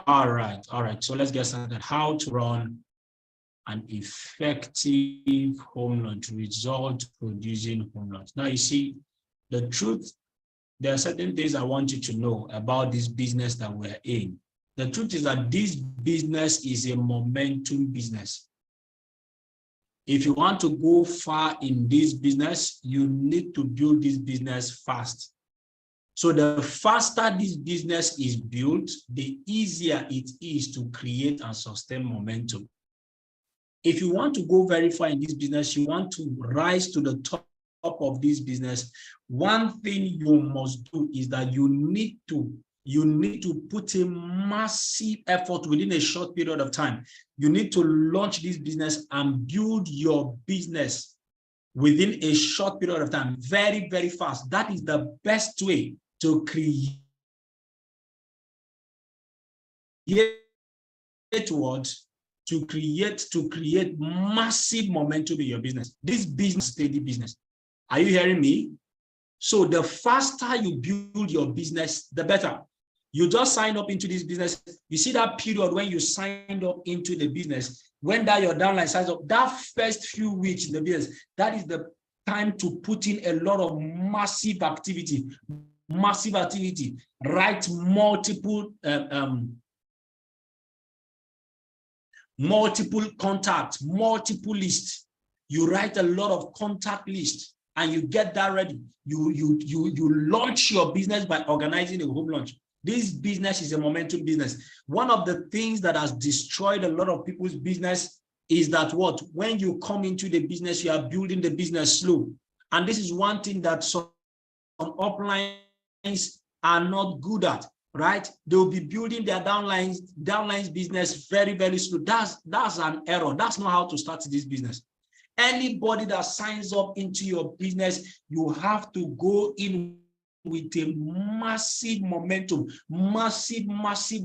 All right. So let's get started. How to run an effective home launch, result producing home launch. Now, you see, the truth, there are certain things I want you to know about this business that we're in. The truth is that this business is a momentum business. If you want to go far in this business, you need to build this business fast. So the faster this business is built, the easier it is to create and sustain momentum. If you want to go very far in this business, you want to rise to the top of this business, one thing you must do is that you need to put a massive effort within a short period of time. You need to launch this business and build your business within a short period of time, very, very fast. That is the best way to create massive momentum in your business. This business, steady business. Are you hearing me? So the faster you build your business, the better. You just sign up into this business. You see that period when you signed up into the business, when that your downline signs up, that first few weeks in the business, that is the time to put in a lot of massive activity. Write multiple contacts, multiple lists. You write a lot of contact lists and you get that ready. You launch your business by organizing a home launch. This business is a momentum business. One of the things that has destroyed a lot of people's business is that when you come into the business, you are building the business slow. And this is one thing that some uplines are not good at, right? They'll be building their downlines business very, very slow. That's an error. That's not how to start this business. Anybody that signs up into your business, you have to go in with a massive momentum, massive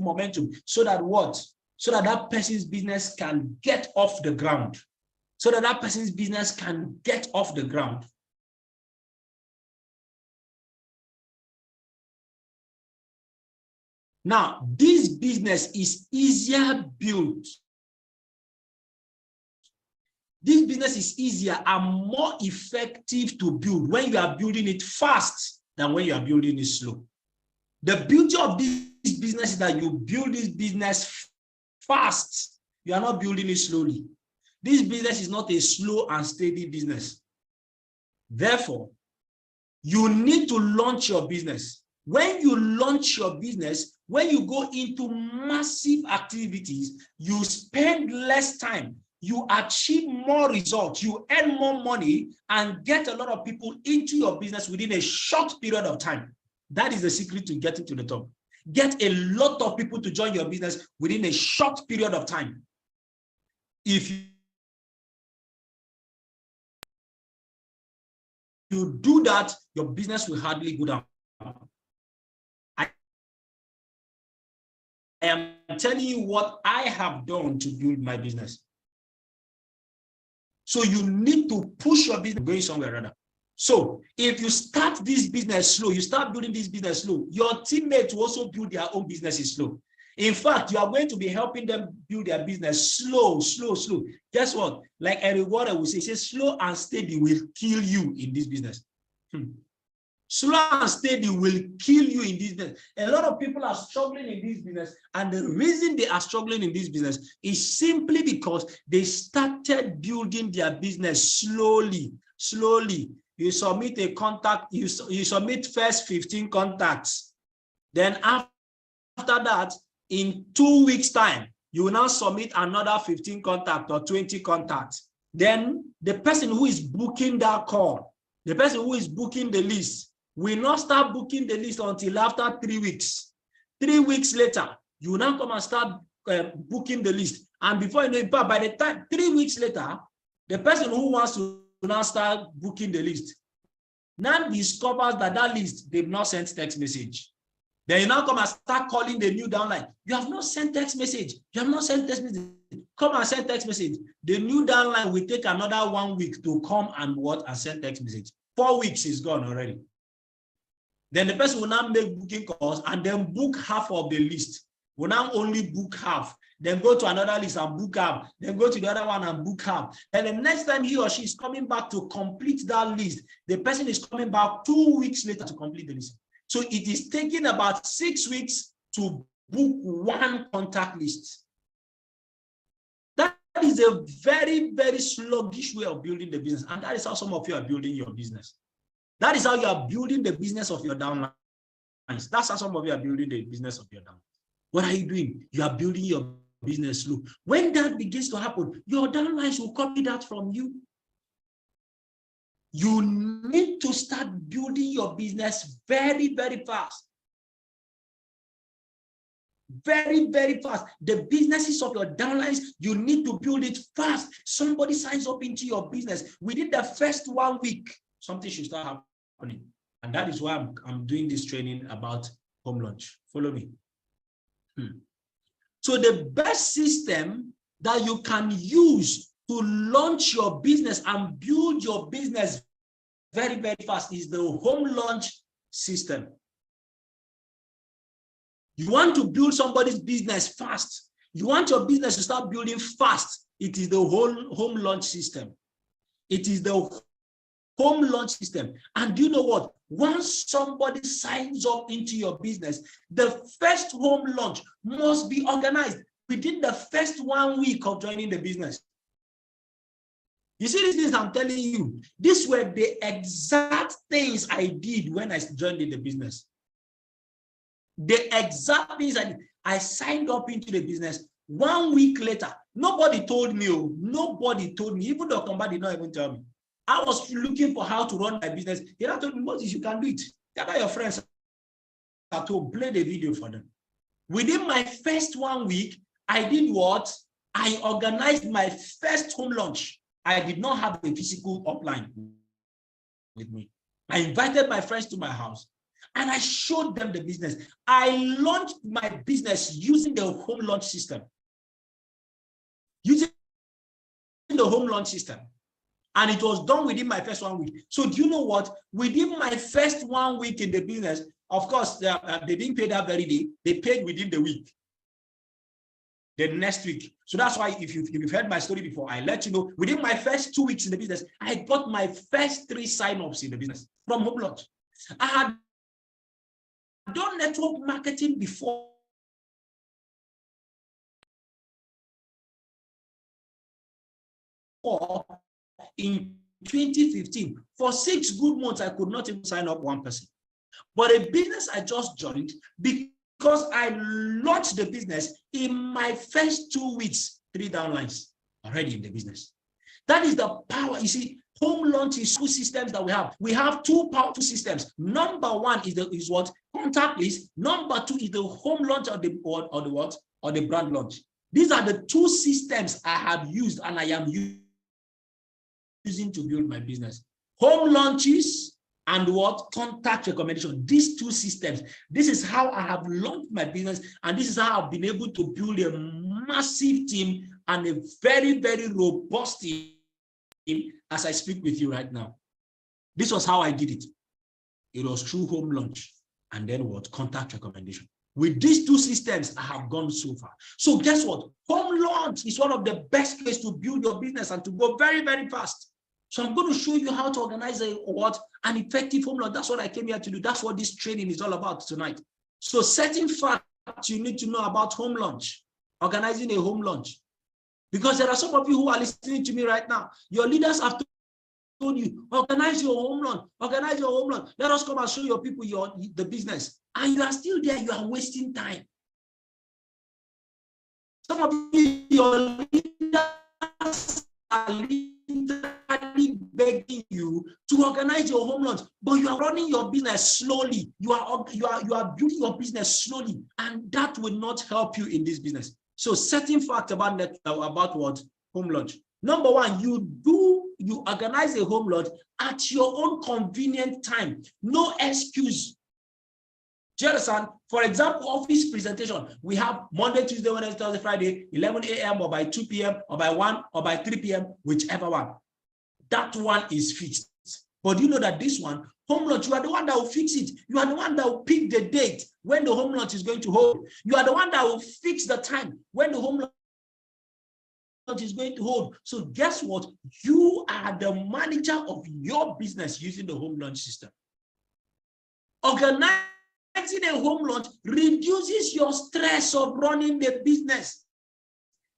momentum, so that that person's business can get off the ground. Now, this business is easier built. This business is easier and more effective to build when you are building it fast than when you are building it slow. The beauty of this business is that you build this business fast. You are not building it slowly. This business is not a slow and steady business. Therefore, you need to launch your business. When you launch your business, when you go into massive activities, you spend less time. You achieve more results, you earn more money, and get a lot of people into your business within a short period of time. That is the secret to getting to the top. Get a lot of people to join your business within a short period of time. If you do that, your business will hardly go down. I am telling you what I have done to build my business. So you need to push your business going somewhere rather. So if you start this business slow, you start building this business slow, your teammates will also build their own businesses slow. In fact, you are going to be helping them build their business slow. Guess what? Like Eric Warren will say, slow and steady will kill you in this business. Slow and steady will kill you in this business. A lot of people are struggling in this business, and the reason they are struggling in this business is simply because they started building their business slowly. You submit a contact, you submit first 15 contacts. Then after that, in 2 weeks' time, you will now submit another 15 contacts or 20 contacts. Then the person who is booking that call, the person who is booking the list, will not start booking the list until after 3 weeks. 3 weeks later, you will now come and start booking the list. And before you know it, by the time 3 weeks later, the person who wants to now start booking the list now discovers that list, they've not sent text message. Then you now come and start calling the new downline. You have not sent text message. Come and send text message. The new downline will take another 1 week to come and send text message. 4 weeks is gone already. Then the person will now make booking calls and then book half of the list. will now only book half, then go to another list and book half, then go to the other one and book half. And the next time he or she is coming back to complete that list, the person is coming back 2 weeks later to complete the list. So it is taking about 6 weeks to book one contact list. That is a very, very sluggish way of building the business. And that is how some of you are building your business. That is how you are building the business of your downlines. That's how some of you are building the business of your downlines. What are you doing? You are building your business slow. When that begins to happen, your downlines will copy that from you. You need to start building your business very, very fast. Very, very fast. The businesses of your downlines, you need to build it fast. Somebody signs up into your business. Within the first 1 week, something should start happening. And that is why I'm doing this training about home launch. Follow me. So the best system that you can use to launch your business and build your business very, very fast is the home launch system. You want to build somebody's business fast. You want your business to start building fast. It is the whole home launch system. It is the home launch system. And you know what? Once somebody signs up into your business, the first home launch must be organized within the first 1 week of joining the business. You see these things I'm telling you, these were the exact things I did when I joined in the business. The exact things I signed up into the business. 1 week later, nobody told me. Nobody told me. Even the company did not even tell me. I was looking for how to run my business. He told me, Moses, you can do it. Gather your friends at home, play the video for them. Within my first 1 week, I did what? I organized my first home launch. I did not have a physical upline with me. I invited my friends to my house and I showed them the business. I launched my business using the home launch system. Using the home launch system. And it was done within my first 1 week. So do you know what? Within my first 1 week in the business, of course, they didn't pay that very day. They paid within the week. The next week. So that's why if you've heard my story before, I let you know, within my first 2 weeks in the business, I got my first 3 sign-ups in the business from home launch. I had done network marketing before. In 2015, for 6 good months, I could not even sign up one person. But a business I just joined, because I launched the business in my first 2 weeks, 3 downlines already in the business. That is the power. You see, home launch is 2 systems that we have. We have 2 powerful systems. Number 1 is what? Contact list. Number 2 is the home launch or the brand launch. These are the 2 systems I have used and I am using to build my business. Home launches and what? Contact recommendation. These 2 systems. This is how I have launched my business, and this is how I've been able to build a massive team and a very, very robust team as I speak with you right now. This was how I did it. It was through home launch and then what? Contact recommendation. With these 2 systems, I have gone so far. So guess what? Home launch is one of the best ways to build your business and to go very, very fast. So I'm going to show you how to organize an effective home launch. That's what I came here to do. That's what this training is all about tonight. So certain facts you need to know about home launch, organizing a home launch. Because there are some of you who are listening to me right now. Your leaders have told you, organize your home launch, organize your home launch. Let us come and show your people the business. And you are still there, you are wasting time. Some of you, your leaders are literally begging you to organize your home launch, but you are running your business slowly. You are building your business slowly, and that will not help you in this business. So certain fact about what? Home launch. Number 1, you organize a home launch at your own convenient time. No excuse. Do you understand? For example, office presentation, we have Monday, Tuesday, Wednesday, Thursday, Friday, 11 a.m. or by 2 p.m. or by 1 or by 3 p.m., whichever one. That one is fixed. But you know that this one, home launch, you are the one that will fix it. You are the one that will pick the date when the home launch is going to hold. You are the one that will fix the time when the home launch is going to hold. So guess what? You are the manager of your business using the home launch system. Organizing a home launch reduces your stress of running the business.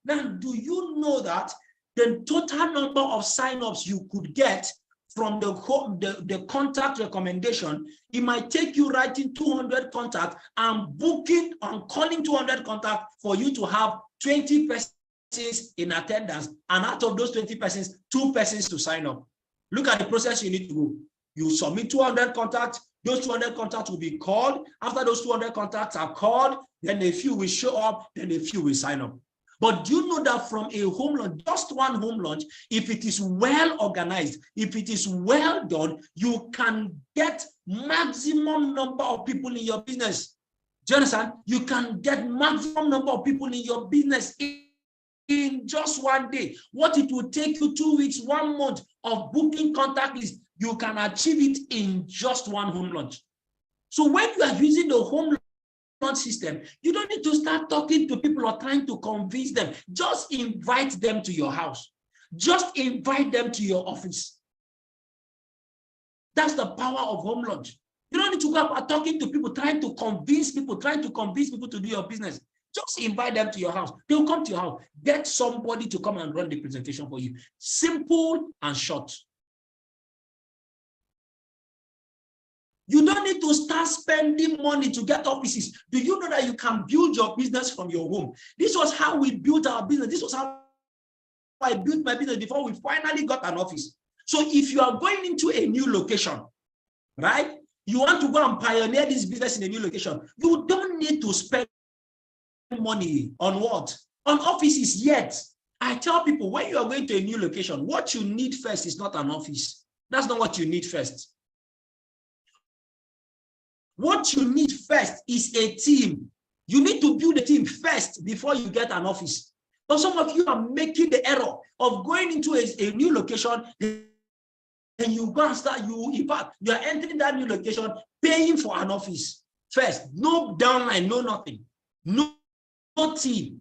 Now, do you know that the total number of signups you could get from the contact recommendation, it might take you writing 200 contacts and booking and calling 200 contacts for you to have 20 persons in attendance, and out of those 20 persons, 2 persons to sign up. Look at the process you need to go. You submit 200 contacts, those 200 contacts will be called. After those 200 contacts are called, then a few will show up, then a few will sign up. But do you know that from a home launch, just one home launch, if it is well organized, if it is well done, you can get maximum number of people in your business. Do you understand? You can get maximum number of people in your business in just one day. What it will take you 2 weeks, 1 month of booking contact list, you can achieve it in just one home launch. So when you are using the home launch system, you don't need to start talking to people or trying to convince them. Just invite them to your house. Just invite them to your office. That's the power of home launch. You don't need to go about talking to people, trying to convince people to do your business. Just invite them to your house. They'll come to your house. Get somebody to come and run the presentation for you. Simple and short. You don't need to start spending money to get offices. Do you know that you can build your business from your home? This was how we built our business. This was how I built my business before we finally got an office. So if you are going into a new location, right? You want to go and pioneer this business in a new location. You don't need to spend money on what? On offices yet. I tell people, when you are going to a new location, what you need first is not an office. That's not what you need first. What you need first is a team. You need to build a team first before you get an office. But some of you are making the error of going into a new location, and you go and start, in fact, you are entering that new location, paying for an office first. No downline, no nothing, no team.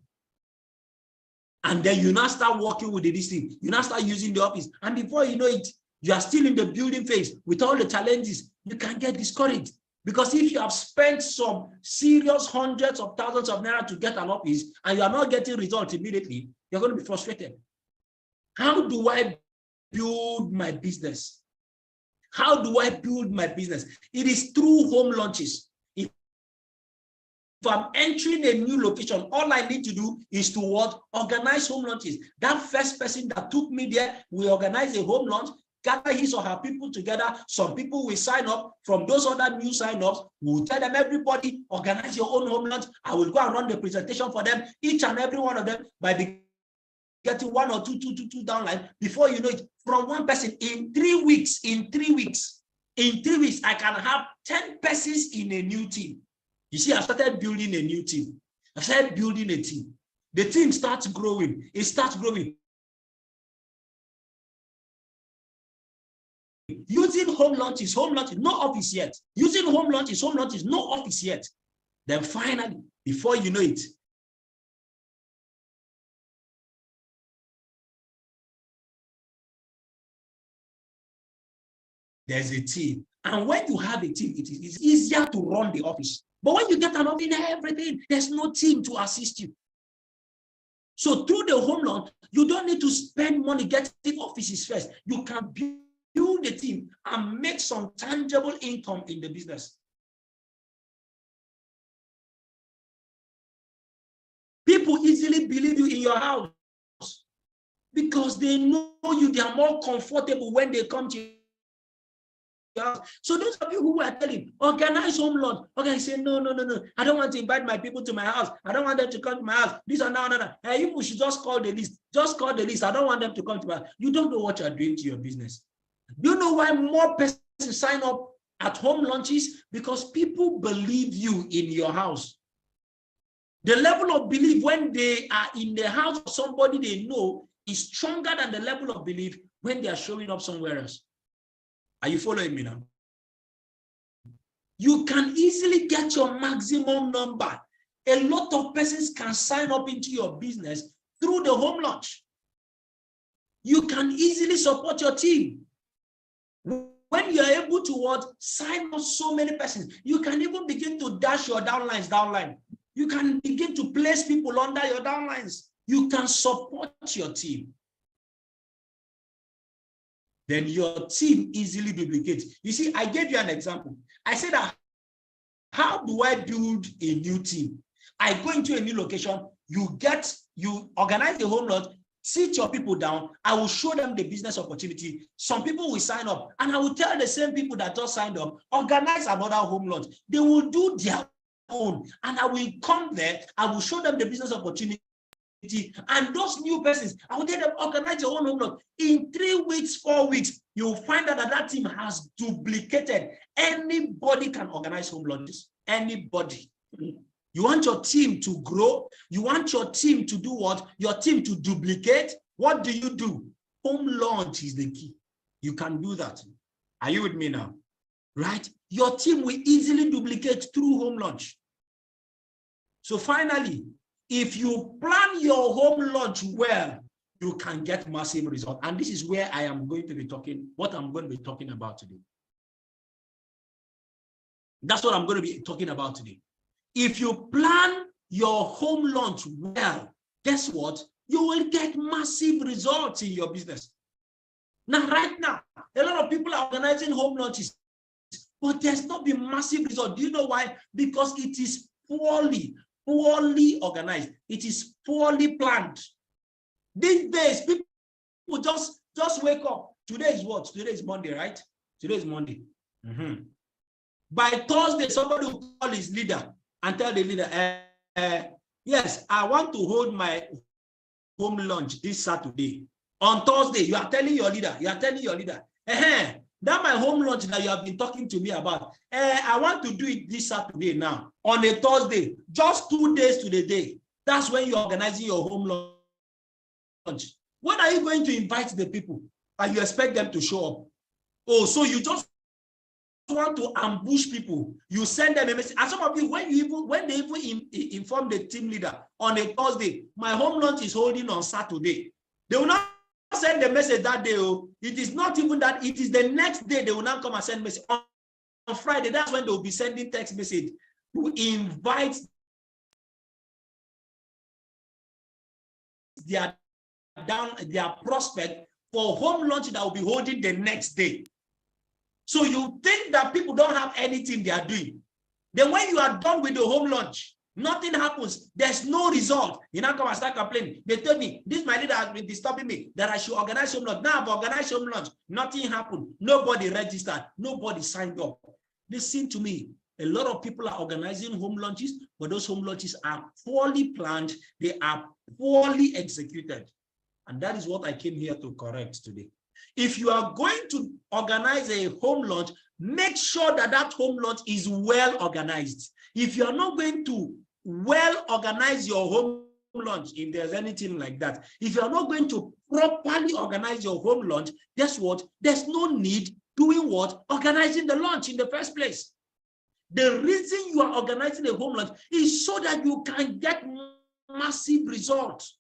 And then you now start working with this team. You now start using the office. And before you know it, you are still in the building phase with all the challenges. You can get discouraged. Because if you have spent some serious hundreds of thousands of naira to get an office and you are not getting results immediately, you're going to be frustrated. How do I build my business? How do I build my business? It is through home launches. If I'm entering a new location, all I need to do is to what? Organize home launches. That first person that took me there will organize a home launch, gather his or her people together. Some people will sign up. From those other new sign-ups, we'll tell them, everybody, organize your own home launch. I will go and run the presentation for them, each and every one of them, by getting 1 or 2 downline. Before you know it, from one person, in 3 weeks, I can have 10 persons in a new team. You see, I started building a new team. I started building a team. The team starts growing. It starts growing. Using home launches, no office yet. Using home launches, no office yet. Then finally, before you know it, there's a team. And when you have a team, it is easier to run the office. But when you get an office, everything, there's no team to assist you. So through the home launch, you don't need to spend money getting offices first. You can build a team and make some tangible income in the business. People easily believe you in your house because they know you. They are more comfortable when they come to your house. So those of you who are telling, organize home launch. Okay, I say, no. I don't want to invite my people to my house. I don't want them to come to my house. This or no. Hey, you should just call the list. Just call the list. I don't want them to come to my house. You don't know what you're doing to your business. Do you know why more persons sign up at home launches? Because people believe you in your house. The level of belief when they are in the house of somebody they know is stronger than the level of belief when they are showing up somewhere else. Are you following me now? You can easily get your maximum number. A lot of persons can sign up into your business through the home launch. You can easily support your team. When you're able to sign up so many persons, you can even begin to dash your downline. You can begin to place people under your downlines. You can support your team. Then your team easily duplicates. You see, I gave you an example. I said that, how do I build a new team? I go into a new location, you organize the home launch, sit your people down, I will show them the business opportunity. Some people will sign up, and I will tell the same people that just signed up, organize another home launch. They will do their own, and I will come there, I will show them the business opportunity. And those new persons, I will tell them, organize your own home launch. In 3 weeks, 4 weeks, you'll find out that team has duplicated. Anybody can organize home launches. Anybody. You want your team to grow? You want your team to do what? Your team to duplicate? What do? Home launch is the key. You can do that. Are you with me now? Right? Your team will easily duplicate through home launch. So finally, if you plan your home launch well, you can get massive results. And this is where I am going to be talking, what I'm going to be talking about today. That's what I'm going to be talking about today. If you plan your home launch well, guess what? You will get massive results in your business. Now, right now, a lot of people are organizing home launches, but there's not been massive results. Do you know why? Because it is poorly organized. It is poorly planned. These days, people just wake up. Today is what? Today is Monday, right? Today is Monday. By Thursday, somebody will call his leader and tell the leader, yes, I want to hold my home launch this Saturday. On Thursday, you are telling your leader, that my home launch that you have been talking to me about, I want to do it this Saturday now. On a Thursday, just 2 days to the day. That's when you're organizing your home launch. When are you going to invite the people and you expect them to show up? Oh, so you just want to ambush people. You send them a message. And some of you, when they even inform the team leader on a Thursday, my home launch is holding on Saturday, they will not send the message that day. Oh, it is not even that, it is the next day they will now come and send message. On Friday, that's when they will be sending text message to invite their prospect for home launch that will be holding the next day. So you think that people don't have anything they are doing. Then when you are done with the home launch, nothing happens. There's no result. You now come and start complaining. They told me, this my leader has been disturbing me, that I should organize home launch. Now I've organized home launch. Nothing happened. Nobody registered. Nobody signed up. Listen to me. A lot of people are organizing home launches, but those home launches are poorly planned. They are poorly executed. And that is what I came here to correct today. If you are going to organize a home launch, make sure that that home launch is well organized. If you are not going to well organize your home launch, if there's anything like that, if you are not going to properly organize your home launch, guess what? There's no need doing what? Organizing the launch in the first place. The reason you are organizing a home launch is so that you can get massive results.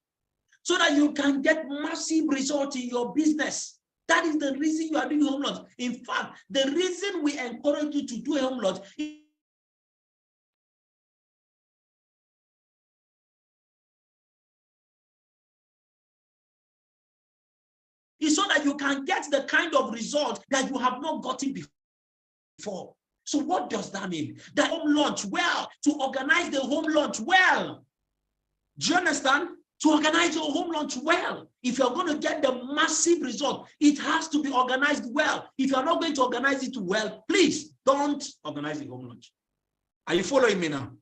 So that you can get massive results in your business. That is the reason you are doing home launch. In fact, the reason we encourage you to do a home launch is so that you can get the kind of result that you have not gotten before. So what does that mean? The home launch well, to organize the home launch well. Do you understand? To organize your home launch well. If you're going to get the massive result, it has to be organized well. If you're not going to organize it well, please don't organize the home launch. Are you following me now?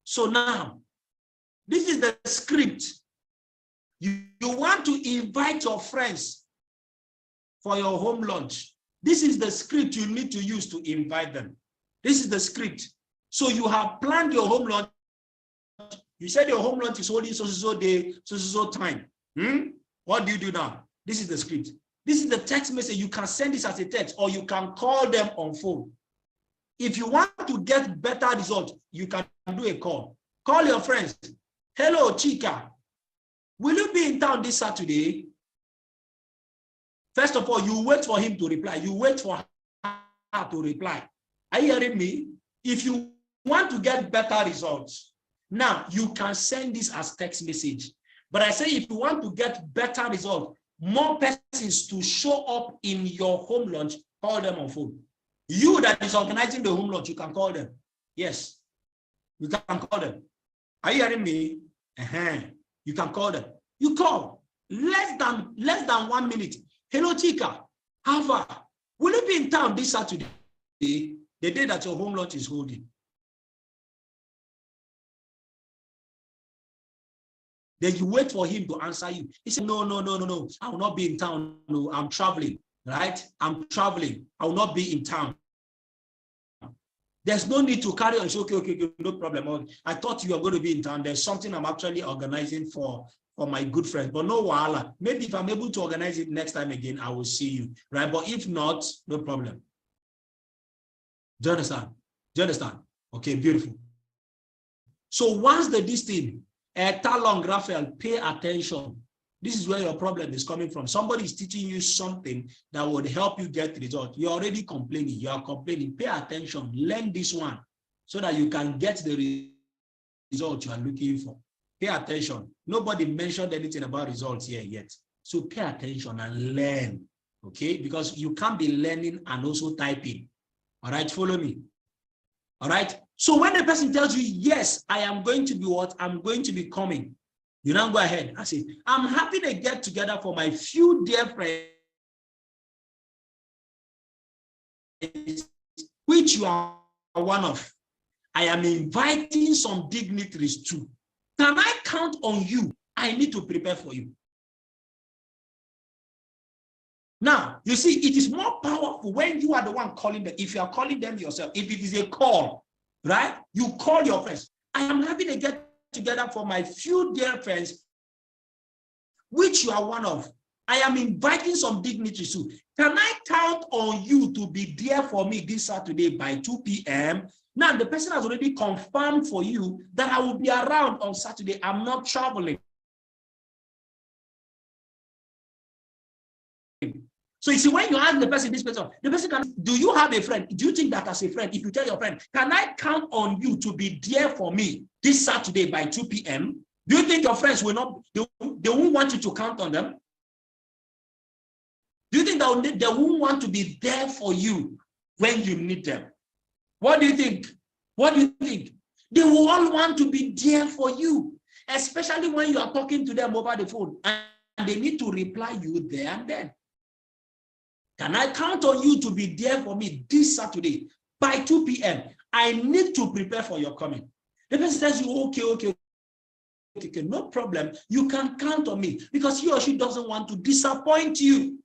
So now, this is the script. You want to invite your friends for your home launch. This is the script you need to use to invite them. This is the script. So you have planned your home launch. You said your home launch is holding so day, so time. What do you do now? This is the script. This is the text message. You can send this as a text or you can call them on phone. If you want to get better results, you can do a call. Call your friends. Hello, Chika. Will you be in town this Saturday? First of all, you wait for him to reply. You wait for her to reply. Are you hearing me? If you want to get better results, now you can send this as text message. But I say if you want to get better results, more persons to show up in your home launch, call them on phone. You that is organizing the home launch, you can call them. Yes, you can call them. Are you hearing me? You can call them. You call less than 1 minute. Hello, Chika. How far? Will you be in town this Saturday? The day that your home launch is holding. Then you wait for him to answer you. He said, no. I will not be in town. No, I'm traveling, right? I'm traveling. I will not be in town. There's no need to carry on. Say, okay, no problem. I thought you were going to be in town. There's something I'm actually organizing for my good friend. But no wahala. Maybe if I'm able to organize it next time again, I will see you, right? But if not, no problem. Do you understand? Do you understand? Okay, beautiful. So once this thing, Talong, Raphael, pay attention. This is where your problem is coming from. Somebody is teaching you something that would help you get results. You're already complaining. You are complaining. Pay attention. Learn this one so that you can get the result you are looking for. Pay attention. Nobody mentioned anything about results here yet. So pay attention and learn. Okay? Because you can't be learning and also typing. All right? Follow me. All right? So when the person tells you, yes, I am going to be what? I'm going to be coming. You now go ahead and say, I'm happy to get together for my few dear friends, which you are one of. I am inviting some dignitaries too. Can I count on you? I need to prepare for you. Now, you see, it is more powerful when you are the one calling them. If you are calling them yourself, if it is a call, right? You call your friends. I am happy to get together for my few dear friends, which you are one of. I am inviting some dignitaries too. Can I count on you to be there for me this Saturday by 2 p.m.? Now, the person has already confirmed for you that I will be around on Saturday. I'm not traveling. So you see, when you ask the person, the person can, do you have a friend? Do you think that as a friend, if you tell your friend, can I count on you to be there for me this Saturday by 2 p.m.? Do you think your friends will not, they won't want you to count on them? Do you think they won't want to be there for you when you need them? What do you think? What do you think? They will all want to be there for you, especially when you are talking to them over the phone and they need to reply you there and then. Can I count on you to be there for me this Saturday by 2 p.m.? I need to prepare for your coming. The person says, okay, no problem. You can count on me because he or she doesn't want to disappoint you.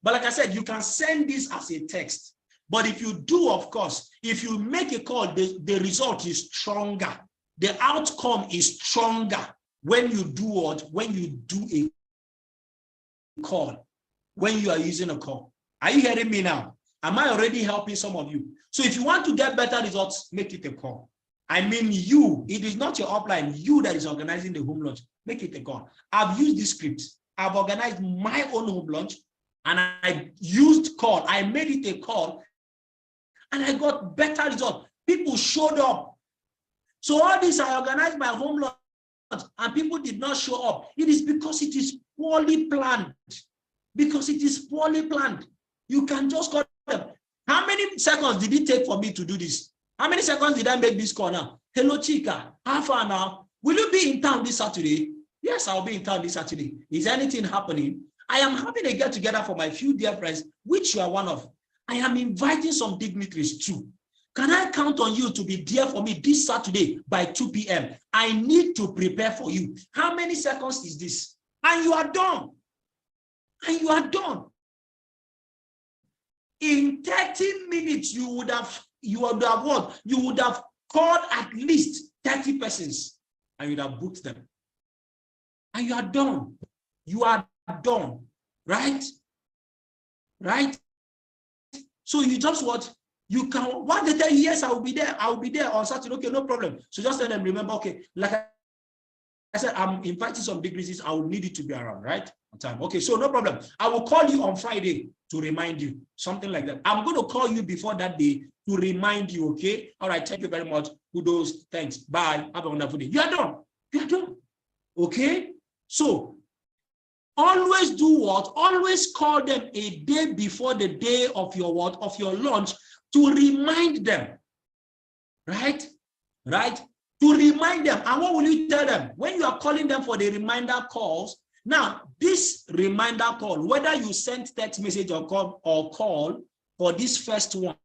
But like I said, you can send this as a text. But if you do, of course, if you make a call, the result is stronger. The outcome is stronger when you do what? When you do a call, when you are using a call. Are you hearing me now? Am I already helping some of you? So if you want to get better results, make it a call. I mean you, it is not your upline, you that is organizing the home launch, make it a call. I've used this script. I've organized my own home launch and I used call. I made it a call and I got better results. People showed up. So all this, I organized my home launch and people did not show up. It is because it is poorly planned. Because it is poorly planned. You can just call them. How many seconds did it take for me to do this? How many seconds did I make this call now? Hello, Chika. How far now? Will you be in town this Saturday? Yes, I'll be in town this Saturday. Is anything happening? I am happy to get together for my few dear friends, which you are one of. I am inviting some dignitaries too. Can I count on you to be there for me this Saturday by 2 p.m.? I need to prepare for you. How many seconds is this? And you are done. And you are done. In 30 minutes, you would have what? You would have called at least 30 persons and you'd have booked them. And you are done. You are done, right? right? So you just what? You can, once they tell you, yes, I will be there on Saturday, okay, no problem. So just tell them, remember, okay, like I said, I'm inviting some degrees, I will need it to be around, right? On time. Okay, so no problem. I will call you on Friday to remind you, something like that. I'm going to call you before that day to remind you, okay? All right, thank you very much. Kudos, thanks, bye, have a wonderful day. You are done. You are done. Okay? So, always do what? Always call them a day before the day of your what? Of your launch to remind them. Right? Right? To remind them. And what will you tell them? When you are calling them for the reminder calls, now this reminder call, whether you send text message or call for this first one,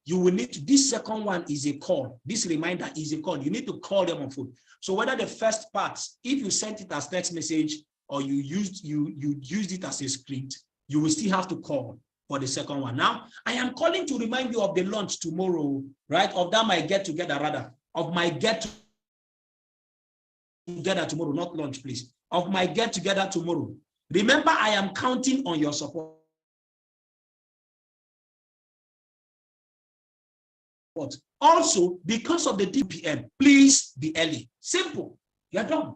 you will need to, this second one is a call. This reminder is a call. You need to call them on phone. So whether the first part, if you sent it as text message or you used it as a script, you will still have to call for the second one. Now, I am calling to remind you of the launch tomorrow, right? Of that my get together, rather, of my get together tomorrow, not launch, please. Of my get together tomorrow. Remember, I am counting on your support. Also, because of the DPM, please be early. Simple. You're done.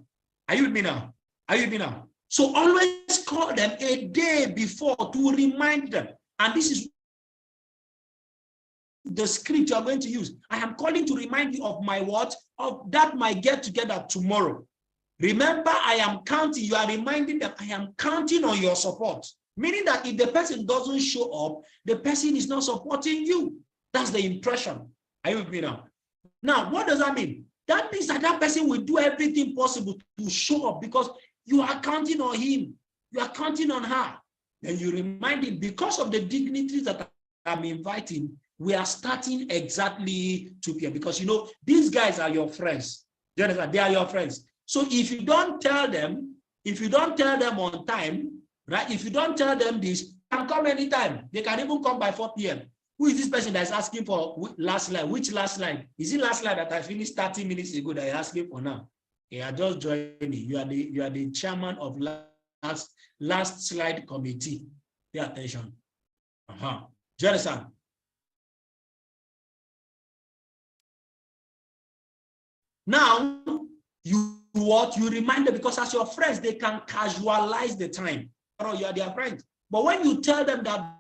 Are you with me now? Are you with me now? So always call them a day before to remind them. And this is the script you're going to use. I am calling to remind you of my what? Of that my get together tomorrow. Remember, I am counting. You are reminding them, I am counting on your support. Meaning that if the person doesn't show up, the person is not supporting you. That's the impression. Are you with me now? Now, what does that mean? That means that that person will do everything possible to show up because you are counting on him. You are counting on her. Then you remind him, because of the dignitaries that I'm inviting, we are starting exactly 2 p.m. because, you know, these guys are your friends. They are your friends. So if you don't tell them on time, right? If you don't tell them this, they can come anytime. They can even come by 4 p.m. Who is this person that's asking for last line? Which last line? Is it last line that I finished 30 minutes ago that you're asking for now? You are just joining. You are the chairman of last slide committee. Pay attention. Do you understand? Now, you remind them, because as your friends, they can casualize the time. Or you are their friends. But when you tell them that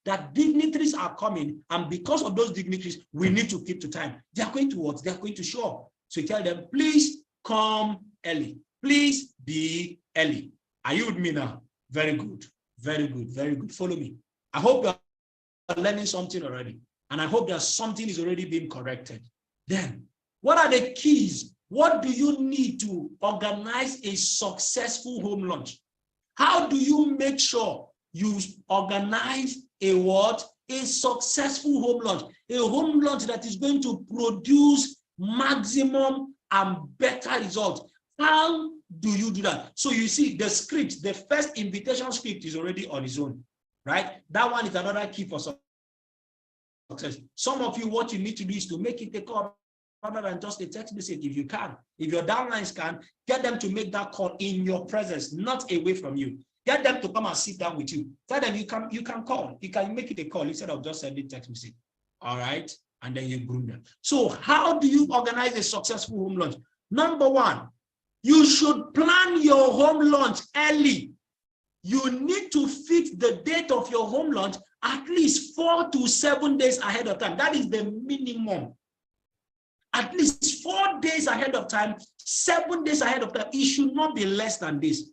that dignitaries are coming, and because of those dignitaries, we need to keep to time, they are going to what? They are going to show up. So you tell them, please come early. Please be early. Are you with me now? Very good. Very good. Very good. Follow me. I hope you are learning something already. And I hope that something is already being corrected. Then, what are the keys? What do you need to organize a successful home launch? How do you make sure you organize a what? A successful home launch. A home launch that is going to produce maximum and better results. How do you do that? So you see the script, the first invitation script is already on its own, right? That one is another key for success. Some of you, what you need to do is to make it a call rather than just a text message if you can. If your downlines can, get them to make that call in your presence, not away from you. Get them to come and sit down with you. Tell them you can call. You can make it a call instead of just sending text message. All right? And then you groom them. So how do you organize a successful home launch? Number one, you should plan your home launch early. You need to fix the date of your home launch at least 4 to 7 days ahead of time. That is the minimum. At least 4 days ahead of time, 7 days ahead of time. It should not be less than this.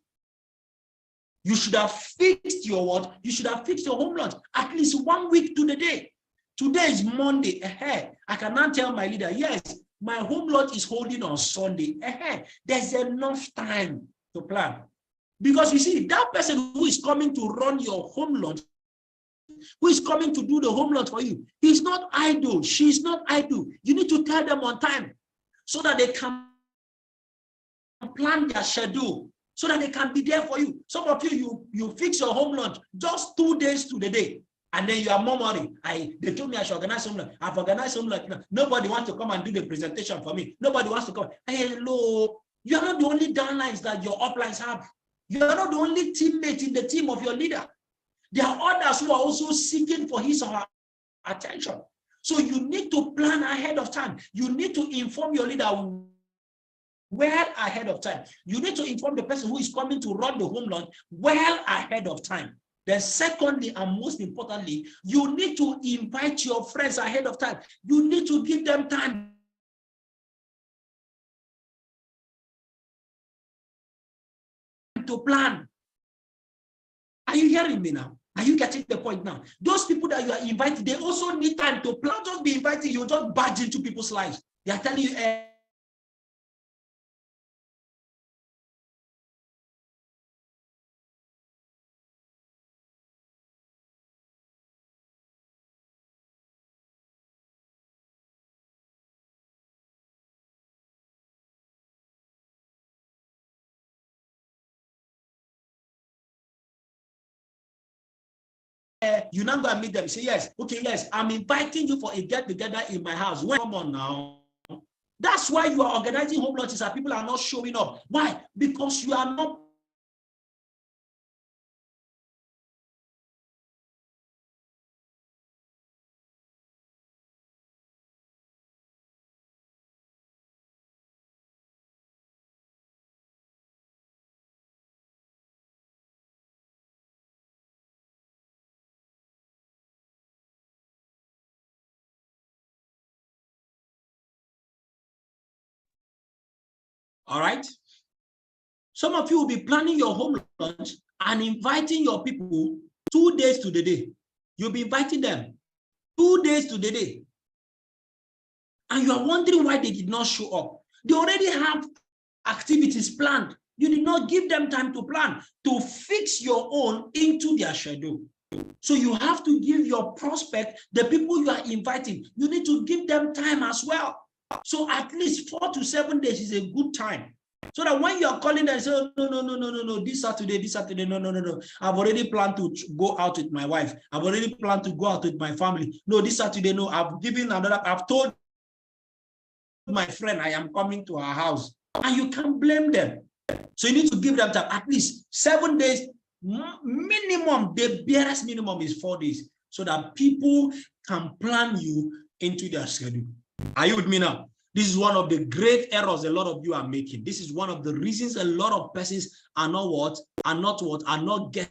You should have fixed your what? You should have fixed your home launch at least 1 week to the day. Today is Monday. I can now tell my leader, yes, my home launch is holding on Sunday. There's enough time to plan. Because you see, that person who is coming to run your home launch, who is coming to do the home launch for you, he's not idle. She's not idle. You need to tell them on time so that they can plan their schedule, so that they can be there for you. Some of you fix your home launch just 2 days to the day, and then you are murmuring. They told me I should organize home launch. I've organized home launch. Nobody wants to come and do the presentation for me. Nobody wants to come. Hello, you are not the only downlines that your uplines have. You are not the only teammate in the team of your leader. There are others who are also seeking for his or her attention. So you need to plan ahead of time. You need to inform your leader well ahead of time. You need to inform the person who is coming to run the home launch well ahead of time. Then secondly, and most importantly, you need to invite your friends ahead of time. You need to give them time to plan. Are you hearing me now? Are you getting the point now? Those people that you are inviting, they also need time to plan. Just be inviting you, just barge into people's lives. They are telling you, you now go and meet them. Say, yes, okay, yes, I'm inviting you for a get-together in my house. Well, come on now. That's why you are organizing home launches and people are not showing up. Why? Because you are not all right. Some of you will be planning your home launch and inviting your people 2 days to the day. You'll be inviting them 2 days to the day. And you are wondering why they did not show up. They already have activities planned. You did not give them time to plan, to fix your own into their schedule. So you have to give your prospect, the people you are inviting, you need to give them time as well. So at least 4 to 7 days is a good time. So that when you are calling them, say, oh, no, this Saturday, no. I've already planned to go out with my wife. I've already planned to go out with my family. No, this Saturday, no, I've told my friend I am coming to her house. And you can't blame them. So you need to give them time, at least 7 days, minimum, the barest minimum is 4 days, so that people can plan you into their schedule. Are you with me now? This is one of the great errors a lot of you are making. This is one of the reasons a lot of persons are not getting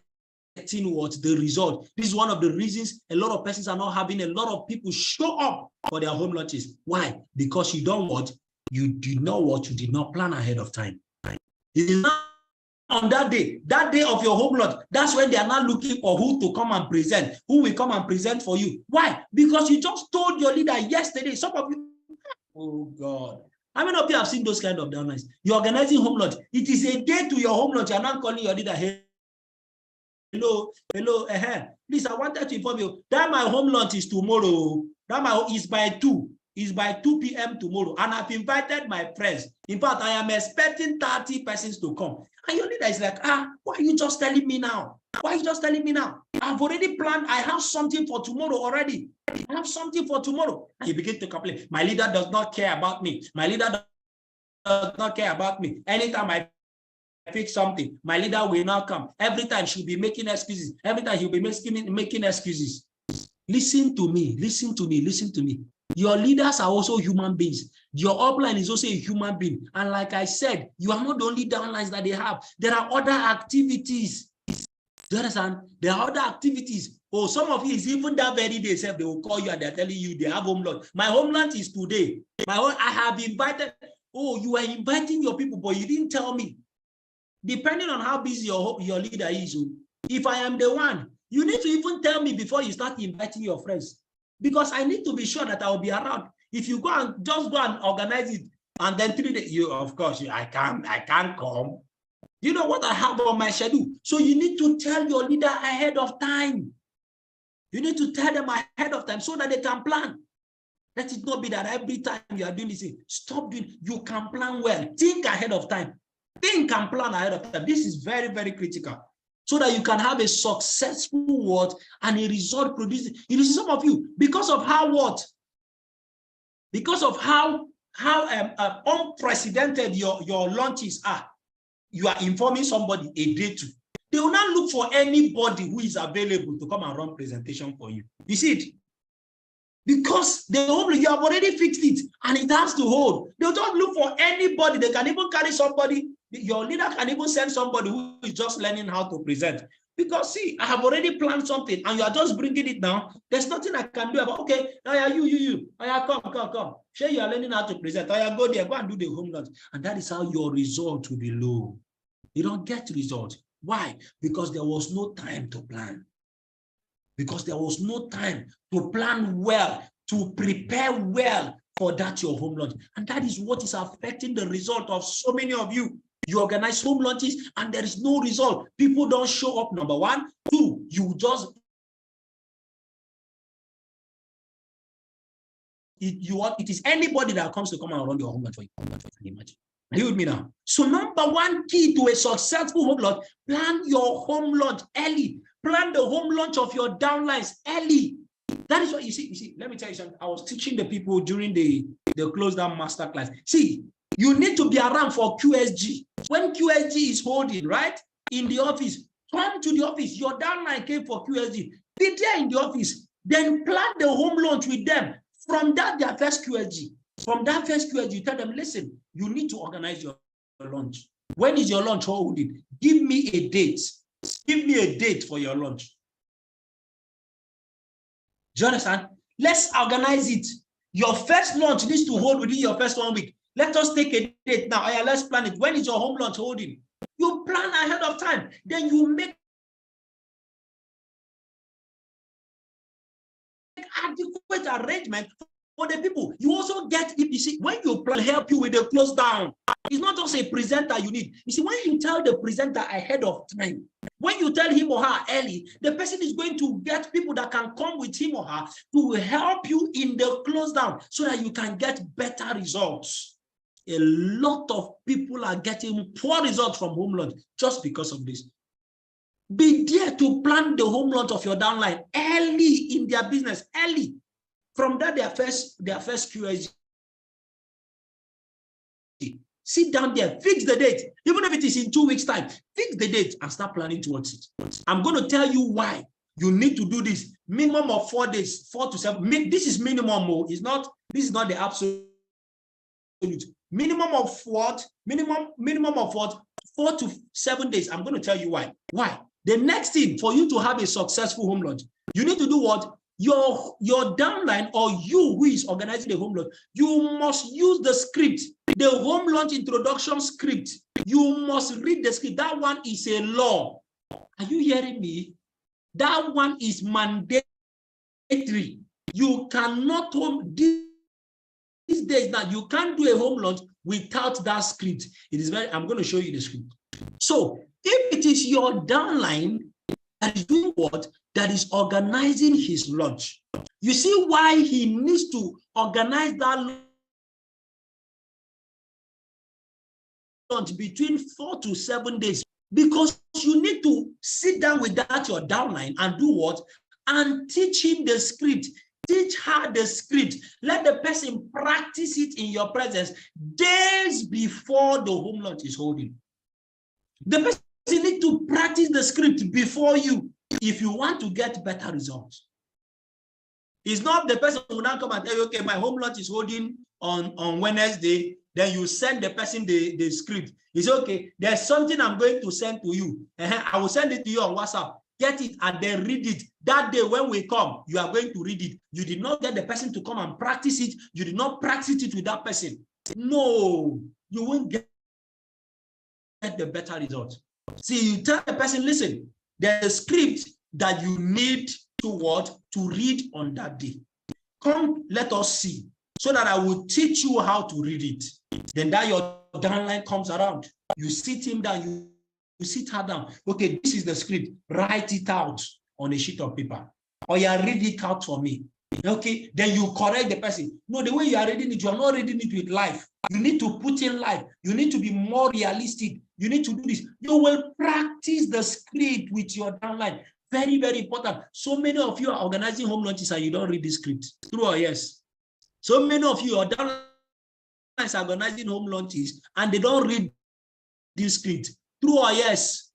the result. This is one of the reasons a lot of persons are not having a lot of people show up for their home launches. Why? Because you did not plan ahead of time. It is not on that day of your home launch, that's when they are not looking for who to come and present, who will come and present for you. Why? Because you just told your leader yesterday. Some of you, oh God, how many of you have seen those kind of downlines? You're organizing home launch. It is a day to your home launch. You're not calling your leader, hey, hello, please, I wanted to inform you that my home launch is tomorrow. That is by 2. Is by 2 p.m. tomorrow, and I've invited my friends. In fact, I am expecting 30 persons to come. And your leader is like, why are you just telling me now? Why are you just telling me now? I've already planned. I have something for tomorrow already. I have something for tomorrow. And you begin to complain. My leader does not care about me. My leader does not care about me. Anytime I fix something, my leader will not come. Every time she'll be making excuses. Every time he'll be making excuses. Listen to me. Listen to me. Listen to me. Your leaders are also human beings. Your upline is also a human being. And like I said, you are not the only downlines that they have. There are other activities. Do you understand? There are other activities. Oh, some of you is even that very day, they will call you and they're telling you they have home launch. My home launch is today. I have invited. Oh, you are inviting your people, but you didn't tell me. Depending on how busy your leader is, if I am the one, you need to even tell me before you start inviting your friends. Because I need to be sure that I will be around. If you go and organize it, and then 3 days, I can't come. You know what I have on my schedule. So you need to tell your leader ahead of time. You need to tell them ahead of time so that they can plan. Let it not be that every time you are doing this, stop doing. You can plan well. Think ahead of time. Think and plan ahead of time. This is very, very critical. So that you can have a successful and a result produced. You see, some of you, because of how unprecedented your launches are, you are informing somebody a day to, they will not look for anybody who is available to come and run presentation for you. You see it? Because you have already fixed it and it has to hold. They'll just look for anybody. They can even carry somebody. Your leader can even send somebody who is just learning how to present. Because see, I have already planned something and you are just bringing it down. There's nothing I can do about, okay, now you. Come. Sure, you are learning how to present. Go there, go and do the home lunch. And that is how your result will be low. You don't get result. Why? Because there was no time to plan. Because there was no time to plan well, to prepare well for that your home lunch. And that is what is affecting the result of so many of you. You organize home lunches and there is no result. People don't show up, number one. Two, you just... It is anybody that comes to come and run your home lunch for you. Imagine. Are you with me now? So number one key to a successful home lunch, plan your home lunch early. Plan the home lunch of your downlines early. That is what you see. Let me tell you something. I was teaching the people during the close down masterclass. See, you need to be around for QSG. When QSG is holding, right, in the office, come to the office. Your downline came for QSG. Be there in the office. Then plan the home lunch with them. From that, their first QSG. From that first QSG, you tell them, listen, you need to organize your lunch. When is your lunch holding? Give me a date. Give me a date for your lunch. Do you understand? Let's organize it. Your first lunch needs to hold within your first 1 week. Let us take a date now. Let's plan it. When is your home lunch holding? You plan ahead of time. Then you make adequate arrangement for the people. You also get, you see, when you plan, help you with the close down. It's not just a presenter you need. You see, when you tell the presenter ahead of time, when you tell him or her early, the person is going to get people that can come with him or her to help you in the close down so that you can get better results. A lot of people are getting poor results from home lunch just because of this. Be there to plan the home lunch of your downline early in their business, early. From that, their first QSG. Sit down there, fix the date. Even if it is in 2 weeks' time, fix the date and start planning towards it. I'm going to tell you why you need to do this. Minimum of 4 days, 4 to 7. This is minimum. This is not the absolute. Minimum of what? Minimum of what? 4 to 7 days. I'm going to tell you why. Why? The next thing for you to have a successful home lunch, you need to do what? Your downline or you who is organizing the home lunch, you must use the script, the home lunch introduction script. You must read the script. That one is a law. Are you hearing me? That one is mandatory. You cannot these days now, you can't do a home lunch without that script. It is I'm going to show you the script. So if it is your downline that is doing what? That is organizing his lunch. You see why he needs to organize that lunch between 4 to 7 days. Because you need to sit down with that your downline and do what? And teach him the script. Teach her the script. Let the person practice it in your presence days before the home lunch is holding. The person needs to practice the script before you if you want to get better results. It's not the person who will now come and tell you, okay, my home lunch is holding on Wednesday. Then you send the person the script. It's okay. There's something I'm going to send to you. I will send it to you on WhatsApp. Get it and then read it. That day when we come, you are going to read it. You did not get the person to come and practice it. You did not practice it with that person. No, you won't get the better result. See, you tell the person, listen, there's a script that you need to what? To read on that day. Come, let us see. So that I will teach you how to read it. Then that your downline comes around. You sit him down, you sit her down. Okay, this is the script. Write it out on a sheet of paper. Or you read it out for me. Okay, then you correct the person. No, the way you are reading it, you are not reading it with life. You need to put in life. You need to be more realistic. You need to do this. You will practice the script with your downline. Very, very important. So many of you are organizing home lunches and you don't read the script. True or yes? So many of you are downlines are organizing home lunches and they don't read this script. True or yes?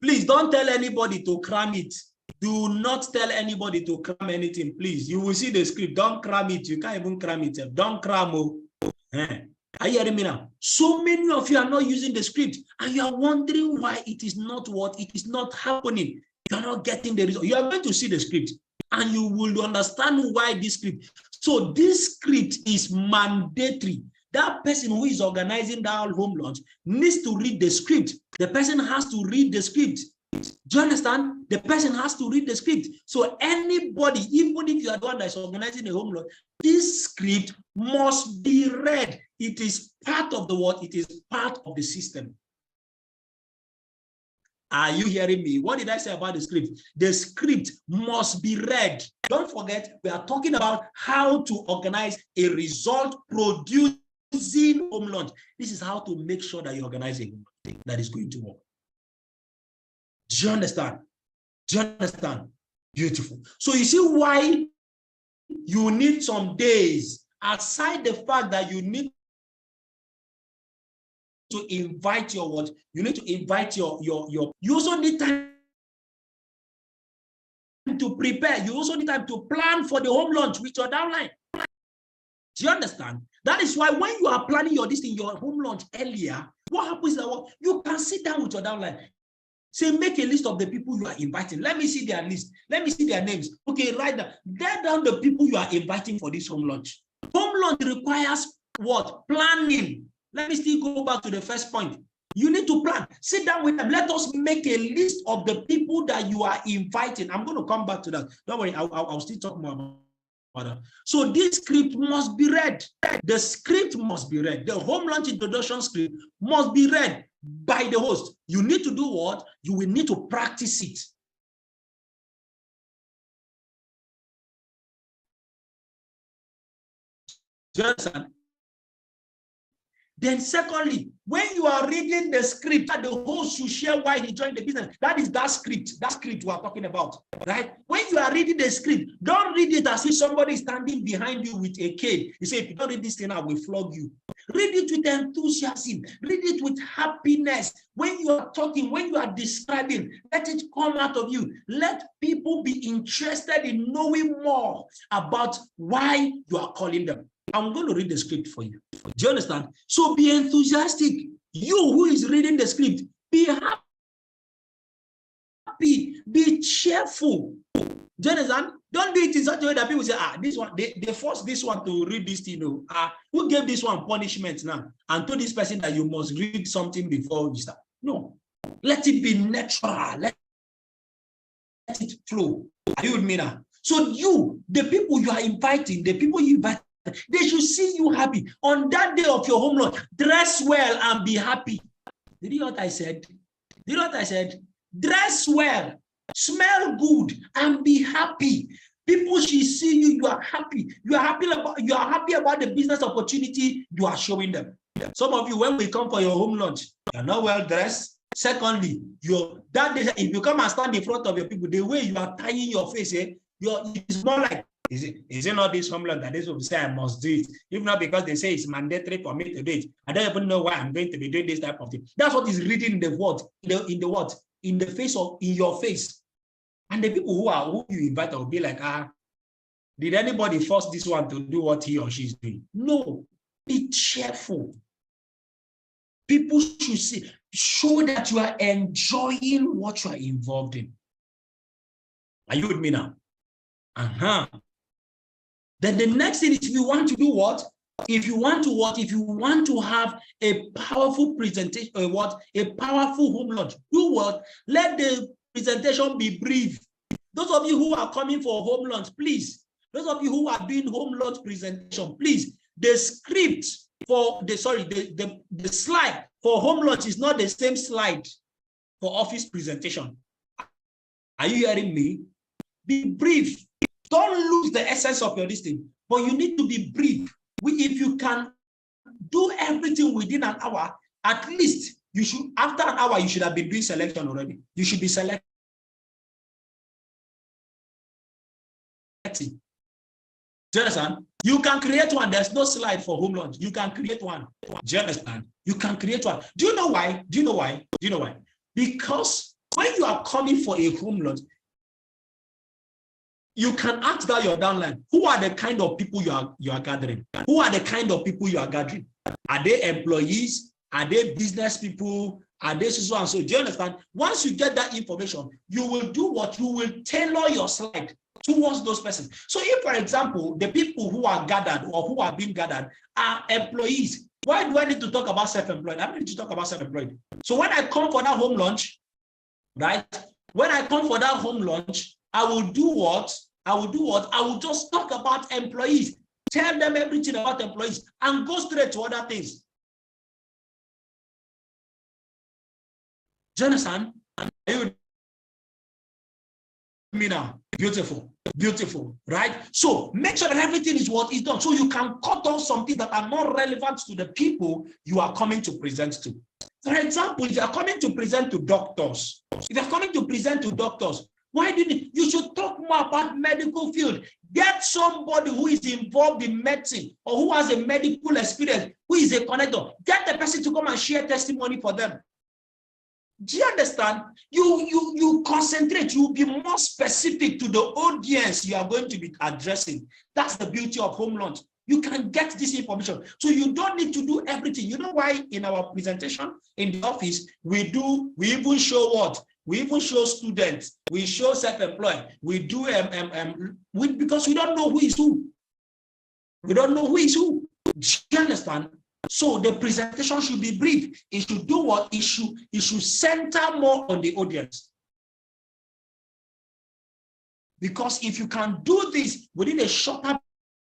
Please don't tell anybody to cram it. Do not tell anybody to cram anything, please. You will see the script. Don't cram it. You can't even cram it. Don't cram. Are you hearing me now? So many of you are not using the script, and you are wondering why it is not what? It is not happening. You are not getting the result. You are going to see the script, and you will understand why this script. So this script is mandatory. That person who is organizing that home launch needs to read the script. The person has to read the script. Do you understand? The person has to read the script. So anybody, even if you are the one that is organizing a home launch, this script must be read. It is part of the what? It is part of the system. Are you hearing me? What did I say about the script? The script must be read. Don't forget, we are talking about how to organize a result-producing home launch. This is how to make sure that you're organizing that is going to work. Do you understand? Do you understand? Beautiful. So you see why you need some days, aside the fact that you need to invite your what? You need to invite your you also need time to prepare. You also need time to plan for the home launch with your downline. Do you understand? That is why when you are planning your home launch earlier, what happens is that you can sit down with your downline. Say, make a list of the people you are inviting. Let me see their list. Let me see their names. Okay, write down the people you are inviting for this home launch. Home launch requires what? Planning. Let me still go back to the first point. You need to plan. Sit down with them. Let us make a list of the people that you are inviting. I'm going to come back to that. Don't worry, I'll still talk more about that. So this script must be read. The script must be read. The home launch introduction script must be read by the host. You need to do what? You will need to practice it. Do you understand? Then secondly, when you are reading the script, the host should share why he joined the business. That is that script we are talking about, right? When you are reading the script, don't read it as if somebody is standing behind you with a cane. You say, if you don't read this thing, I will flog you. Read it with enthusiasm. Read it with happiness. When you are talking, when you are describing, let it come out of you. Let people be interested in knowing more about why you are calling them. I'm going to read the script for you. Do you understand? So be enthusiastic. You who is reading the script, be happy, be cheerful. Do you understand? Don't do it in such a way that people say, this one, they force this one to read this thing. Who gave this one punishment now and told this person that you must read something before you start? No. Let it be natural. Let it flow. Are you with me now? So you, the people you are inviting, the people you invite, they should see you happy. On that day of your home launch, dress well and be happy. Did you hear what I said? Did you know what I said? Dress well, smell good, and be happy. People should see you. You are happy. You are happy about the business opportunity you are showing them. Some of you, when we come for your home launch, you're not well dressed. Secondly, that day, if you come and stand in front of your people, the way you are tying your face, it's more like, is it not this home launch that this will say I must do it? If not because they say it's mandatory for me to do it, I don't even know why I'm going to be doing this type of thing. That's what is written in the word, in the face of, in your face. And the people who you invite will be like, did anybody force this one to do what he or she is doing? No, be cheerful. People should show that you are enjoying what you are involved in. Are you with me now? Then the next thing is, if you want to do what? If you want to have a powerful presentation, a powerful home launch, do what? Let the presentation be brief. Those of you who are coming for home launch, please. Those of you who are doing home launch presentation, please. The script for the slide for home launch is not the same slide for office presentation. Are you hearing me? Be brief. Don't lose the essence of your listing, but you need to be brief. If you can do everything within an hour, at least you should, after an hour, you should have been doing selection already. You should be selecting. Do you understand? You can create one. There's no slide for home launch. You can create one. Do you understand? You can create one. Do you know why? Do you know why? Do you know why? Because when you are coming for a home launch, you can ask that your downline, who are the kind of people you are gathering? Who are the kind of people you are gathering? Are they employees? Are they business people? Are they so and so? Do you understand? Once you get that information, you will do what? You will tailor your slide towards those persons. So if, for example, the people who are gathered or who are being gathered are employees, why do I need to talk about self-employed? I need to talk about self-employed. So when I come for that home launch, right? When I come for that home launch, I will do what? I will just talk about employees, tell them everything about employees, and go straight to other things. Do you understand? Are you me now? Beautiful, beautiful, right? So make sure that everything is what is done, so you can cut off something that are not relevant to the people you are coming to present to. For example, if you are coming to present to doctors, why do you should talk more about medical field? Get somebody who is involved in medicine or who has a medical experience, who is a connector. Get the person to come and share testimony for them. Do you understand? You concentrate, you be more specific to the audience you are going to be addressing. That's the beauty of home launch. You can get this information. So you don't need to do everything. You know why in our presentation in the office, we even show what? We even show students, we show self-employed, we do because we don't know who is who. We don't know who is who. Do you understand? So the presentation should be brief. It should do what? It should center more on the audience. Because if you can do this within a shorter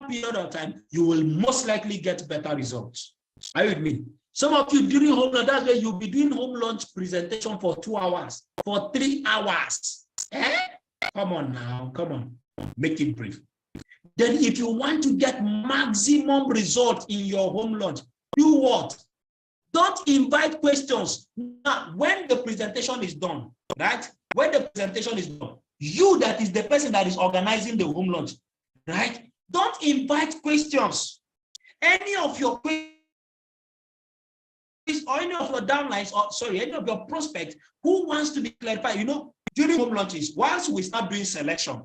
period of time, you will most likely get better results. Are you with me? Some of you during home launch, that's where you'll be doing home launch presentation for 2 hours, for 3 hours. Come on now, come on. Make it brief. Then if you want to get maximum result in your home launch, do what? Don't invite questions. Now, when the presentation is done, right? When the presentation is done, you that is the person that is organizing the home launch, right? Don't invite questions. Any of your questions or any of your downlines, or sorry, any of your prospects who wants to be clarified, you know, during home launches, once we start doing selection,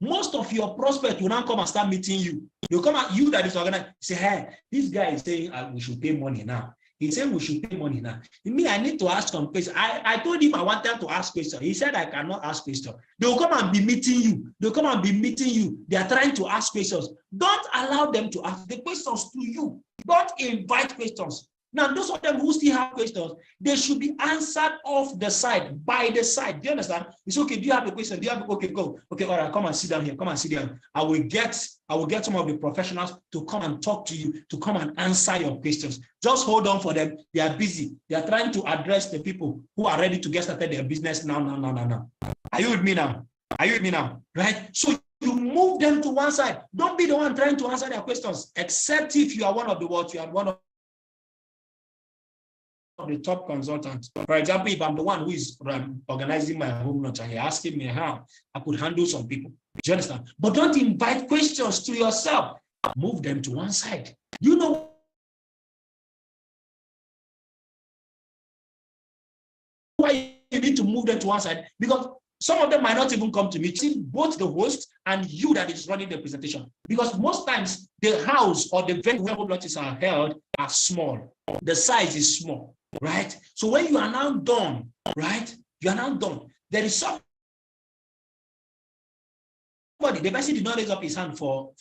most of your prospects will now come and start meeting you. They'll come at you that is organized, say, hey, this guy is saying we should pay money now. He said we should pay money now. Me, I need to ask some questions. I told him I wanted to ask questions. He said I cannot ask questions. They will come and be meeting you. They'll come and be meeting you. They are trying to ask questions. Don't allow them to ask the questions to you. Don't invite questions. Now, those of them who still have questions, they should be answered off the side, by the side. Do you understand? It's okay. Do you have a question? Do you have okay, go. Okay, all right, come and sit down here. Come and sit down. I will get some of the professionals to come and talk to you, to come and answer your questions. Just hold on for them. They are busy. They are trying to address the people who are ready to get started their business now. Are you with me now? Are you with me now? Right? So you move them to one side. Don't be the one trying to answer their questions, except if you are one of the what? You are one of the top consultants. For example, if I'm the one who is organizing my home launch and you're asking me how I could handle some people, do you understand? But don't invite questions to yourself. Move them to one side. You know why you need to move them to one side? Because some of them might not even come to me. See, both the host and you that is running the presentation. Because most times the house or the venue where home launches are held are small. The size is small. Right? So when you are now done, right? You are now done. There is somebody, the person did not raise up his hand for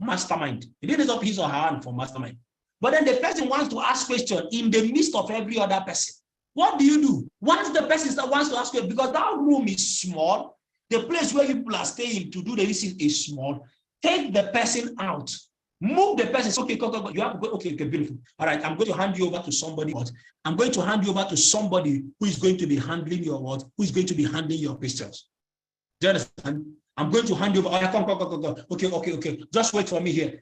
mastermind. He didn't raise up his or her hand for mastermind. But then the person wants to ask questions in the midst of every other person. What do? Once the person that wants to ask you, because that room is small, the place where people are staying to do the research is small, take the person out. Move the person. Okay, go. You have to go. Okay, beautiful. All right, I'm going to hand you over to somebody else. I'm going to hand you over to somebody who is going to be handling your words, who is going to be handling your questions. Do you understand? I'm going to hand over. Oh, come. Okay. Just wait for me here.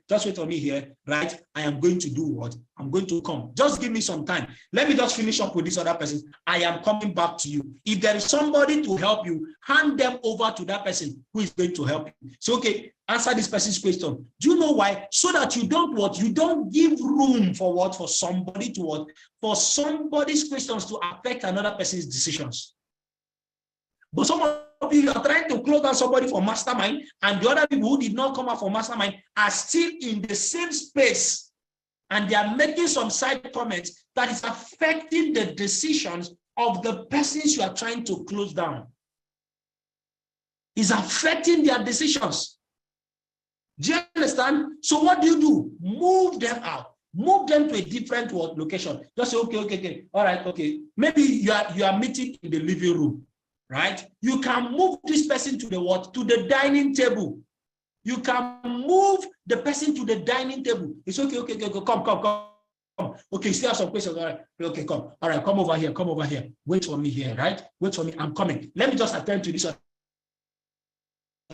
Right? I am going to do what? I'm going to come. Just give me some time. Let me just finish up with this other person. I am coming back to you. If there is somebody to help you, hand them over to that person who is going to help you. So, okay, answer this person's question. Do you know why? So that you don't what? You don't give room for what? For somebody to what? For somebody's questions to affect another person's decisions. But some of you are trying to close down somebody for mastermind, and the other people who did not come out for mastermind are still in the same space, and they are making some side comments that is affecting the decisions of the persons you are trying to close down. It's affecting their decisions. Do you understand? So what do? Move them out. Move them to a different location. Just say, okay. All right, okay. Maybe you are meeting in the living room. Right? You can move this person to the what? To the dining table. You can move the person to the dining table. It's okay. Come. Okay, still have some questions. All right. Okay, come. All right, come over here. Wait for me here, right? Wait for me. I'm coming. Let me just attend to this other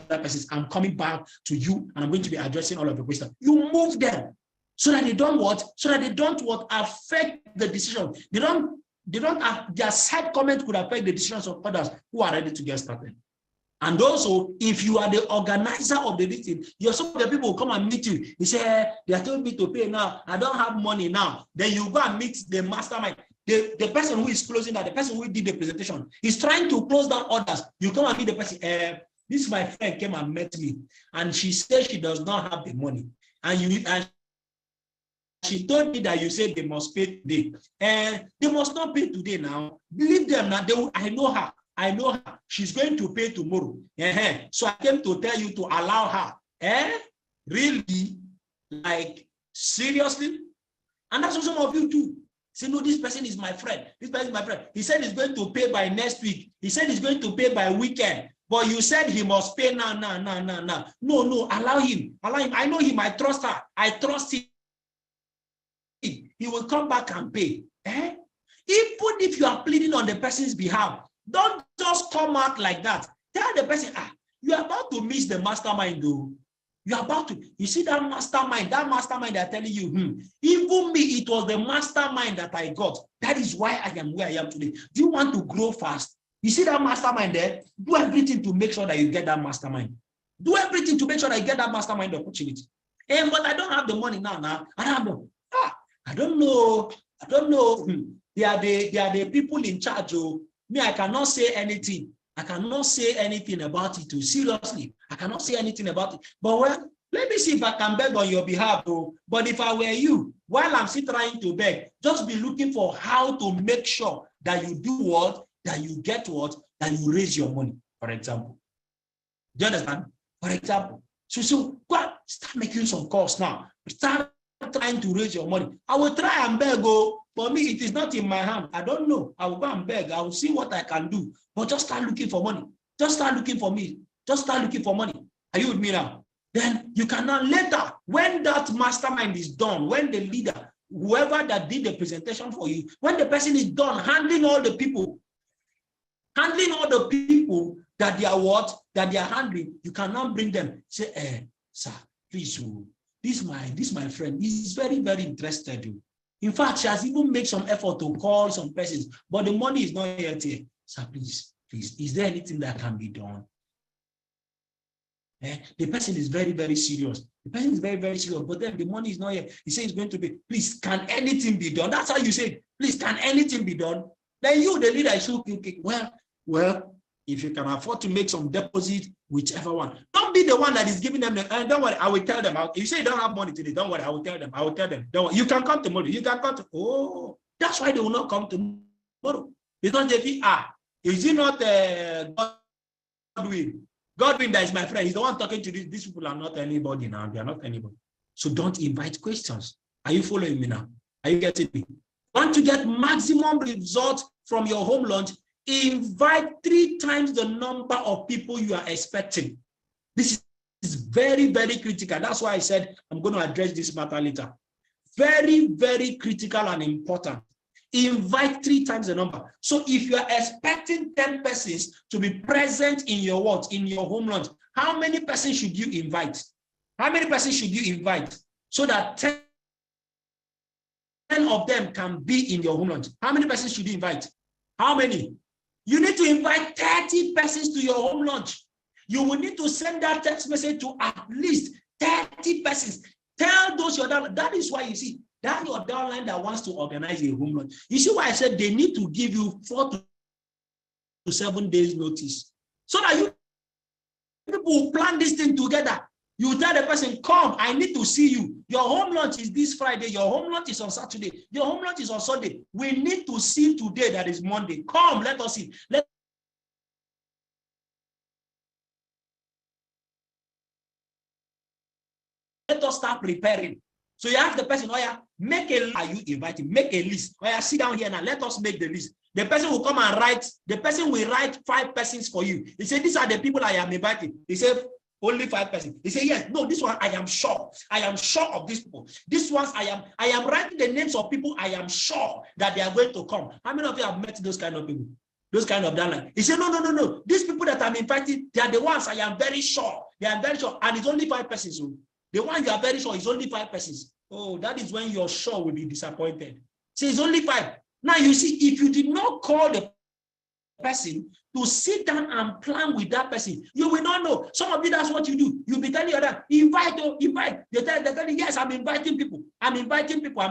person. I'm coming back to you, and I'm going to be addressing all of the questions. You move them so that they don't what? So that they don't what? Affect the decision. They don't have, their side comment could affect the decisions of others who are ready to get started. And also, if you are the organizer of the meeting, some of the people will come and meet you. They say, they are telling me to pay now. I don't have money now. Then you go and meet the mastermind. The person who is closing that, the person who did the presentation, is trying to close down others. You come and meet the person. This my friend came and met me, and she said she does not have the money. And she told me that you said they must pay today. They must not pay today now. Believe them now. I know her. She's going to pay tomorrow. So I came to tell you to allow her. Really? Like, seriously? And that's what some of you do. Say, no, this person is my friend. This person is my friend. He said he's going to pay by next week. He said he's going to pay by weekend. But you said he must pay now. No, allow him. I know him. I trust her. I trust him. He will come back and pay. Even if you are pleading on the person's behalf, don't just come out like that. Tell the person, you are about to miss the mastermind, though. You are about to, you see that mastermind they're telling you, even me, it was the mastermind that I got. That is why I am where I am today. Do you want to grow fast? You see that mastermind there? Do everything to make sure that you get that mastermind. Do everything to make sure that you get that mastermind opportunity. But I don't have the money now. I don't have the I don't know. They are the people in charge. Me, I cannot say anything. I cannot say anything about it. Seriously, I cannot say anything about it. But well, let me see if I can beg on your behalf. But if I were you, while I'm still trying to beg, just be looking for how to make sure that you do what, that you get what, that you raise your money, for example. Do you understand? For example. So go start making some calls now. Start trying to raise your money. I will try and beg. For me, it is not in my hand. I don't know. I will go and beg. I will see what I can do. But just start looking for money. Just start looking for me. Just start looking for money. Are you with me now? Then you can now later, when that mastermind is done, when the leader, whoever that did the presentation for you, when the person is done handling all the people that they are what, that they are handling, you cannot bring them. Say, sir, please, this my friend. He's very, very interested. In fact, she has even made some effort to call some persons, but the money is not yet here. Sir, please, is there anything that can be done? The person is very, very serious. The person is very, very serious, but then the money is not here. He says he's going to be, please, can anything be done? That's how you say, please, can anything be done? Then you, the leader, is okay. Well, if you can afford to make some deposit, whichever one. Don't be the one that is giving them the, don't worry, I will tell them. If you say you don't have money today, don't worry, I will tell them. Don't worry. You can come tomorrow. That's why they will not come tomorrow. Because they think, is it not Godwin? Godwin, that is my friend. He's the one talking to these people are not anybody now. They are not anybody. So don't invite questions. Are you following me now? Are you getting me? Want to get maximum results from your home launch? Invite 3 times the number of people you are expecting. This is very, very critical. That's why I said I'm going to address this matter later. Very, very critical and important. Invite 3 times the number. So if you are expecting 10 persons to be present in your what? In your home launch, How many persons should you invite? How many persons should you invite so that 10 of them can be in your home lunch? How many persons should you invite? How many? You need to invite 30 persons to your home lunch. You will need to send that text message to at least 30 persons. Tell those your downline. That is why you see that your downline that wants to organize a home lunch. You see why I said they need to give you 4 to 7 days notice so that you people will plan this thing together. You tell the person, come, I need to see you. Your home lunch is this Friday. Your home lunch is on Saturday. Your home lunch is on Sunday. We need to see today, that is Monday. Come, let us see. Let us start preparing. So you ask the person, oh yeah, make a list. Are you inviting? Make a list. Oh yeah, sit down here now. Let us make the list. The person will come and write. The person will write 5 persons for you. He said, these are the people I am inviting. He said, only 5 persons. He said, yes, no, this one I am sure. I am sure of these people. This ones I am writing the names of people I am sure that they are going to come. How many of you have met those kind of people? Those kind of downline. He said, no. These people that I'm inviting, they are the ones I am very sure. They are very sure. And it's only 5 persons. So the one you are very sure is only 5 persons. Oh, that is when your sure will be disappointed. So it's only 5. Now you see, if you did not call the person to sit down and plan with that person, you will not know. Some of you, that's what you do. You'll be telling them, invite. They tell you, yes, I'm inviting people. I'm inviting people.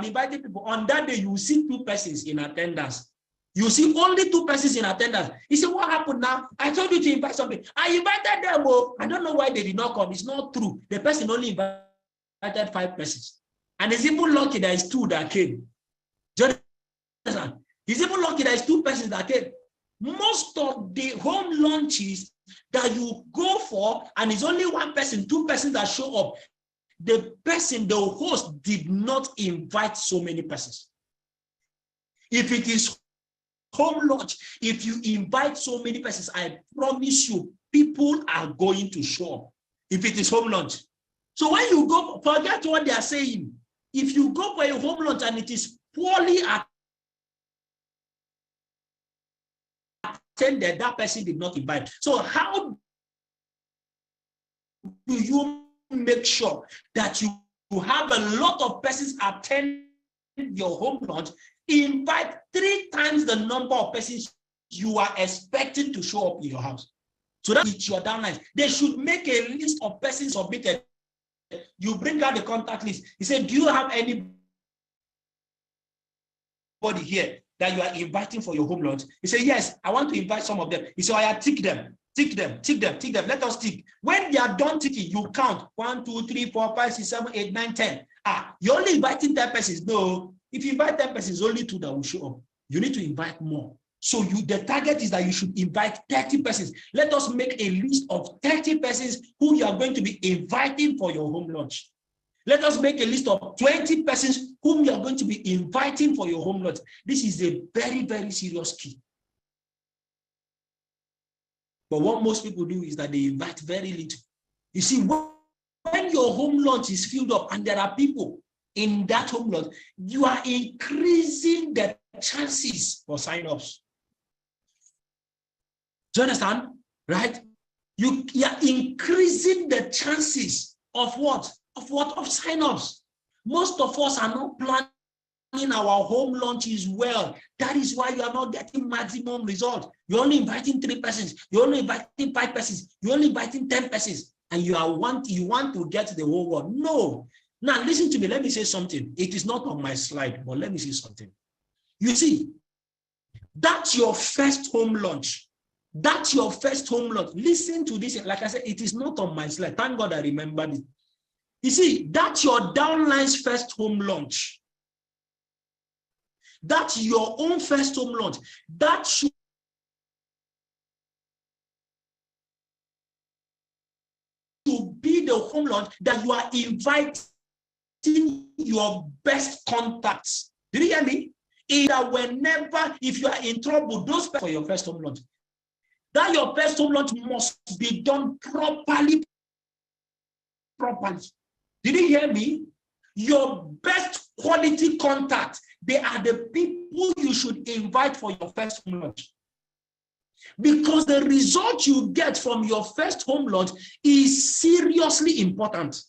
On that day, you will see 2 persons in attendance. You see only 2 persons in attendance. You say, what happened now? I told you to invite somebody. I invited them. Oh, I don't know why they did not come. It's not true. The person only invited 5 persons. And it's even lucky there is 2 that came. It's even lucky there is 2 persons that came. Most of the home lunches that you go for, and it's only 1 person, 2 persons that show up, the host did not invite so many persons. If it is home lunch, if you invite so many persons, I promise you, people are going to show up. If it is home lunch. So when you go, forget what they are saying. If you go for a home lunch and it is poorly attended, that person did not invite. So how do you make sure that you have a lot of persons attend your home lunch? Invite 3 times the number of persons you are expecting to show up in your house. So that it's your downline. They should make a list of persons submitted. You bring out the contact list. He said, do you have anybody here that you are inviting for your home lunch? He said, yes, I want to invite some of them. He said, I tick them. Let us tick. When they are done ticking, you count 1, 2, 3, 4, 5, 6, 7, 8, 9, 10. You're only inviting 10 persons. No, if you invite 10 persons, only 2 that will show up. You need to invite more. So the target is that you should invite 30 persons. Let us make a list of 30 persons who you are going to be inviting for your home lunch. Let us make a list of 20 persons whom you are going to be inviting for your home lunch. This is a very, very serious key. But what most people do is that they invite very little. You see, when your home lunch is filled up and there are people in that home lunch, you are increasing the chances for sign-ups. Do you understand? Right? You are increasing the chances of what? Of sign-ups. Most of us are not planning our home lunches well. That is why you are not getting maximum result. You're only inviting 3 persons. You're only inviting 5 persons. You're only inviting 10 persons. And you want to get the whole world. No. Now, listen to me. Let me say something. It is not on my slide, but let me say something. You see, that's your first home lunch. That's your first home lunch. Listen to this. Like I said, it is not on my slide. Thank God I remembered it. You see, that's your downline's first home lunch. That's your own first home lunch. That should be the home lunch that you are inviting your best contacts. Did you hear me? Either whenever, if you are in trouble, those for your first home lunch. That your first home lunch must be done properly. Did you hear me? Your best quality contact, they are the people you should invite for your first home lunch. Because the result you get from your first home launch is seriously important.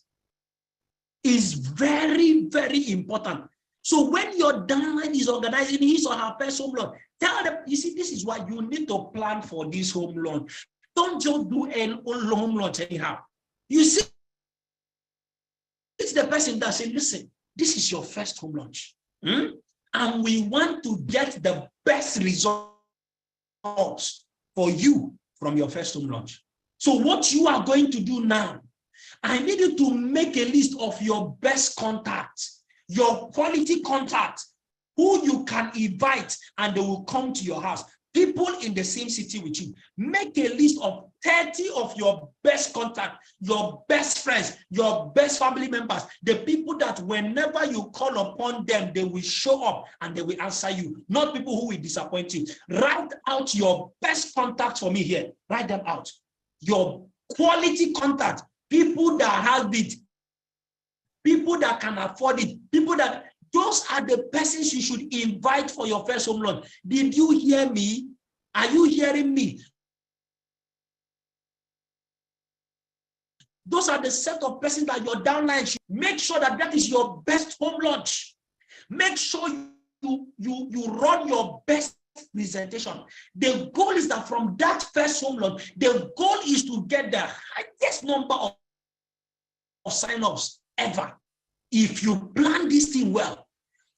Is very, very important. So when your downline is organizing his or her first home launch, tell them, you see, this is why you need to plan for this home launch. Don't just do a home launch anyhow. You see, it's the person that says, listen, this is your first home launch. And we want to get the best results for you from your first home launch. So what you are going to do now, I need you to make a list of your best contacts, your quality contacts, who you can invite and they will come to your house. People in the same city with you. Make a list of 30 of your best contacts, your best friends, your best family members, the people that whenever you call upon them, they will show up and they will answer you, not people who will disappoint you. Write out your best contacts for me here. Write them out. Your quality contacts, people that have it, people that can afford it, people that, those are the persons you should invite for your first home launch. Did you hear me? Are you hearing me? Those are the set of persons that your downline should make sure that that is your best home launch. Make sure you run your best presentation. The goal is that from that first home launch, the goal is to get the highest number of sign-ups ever. If you plan this thing well,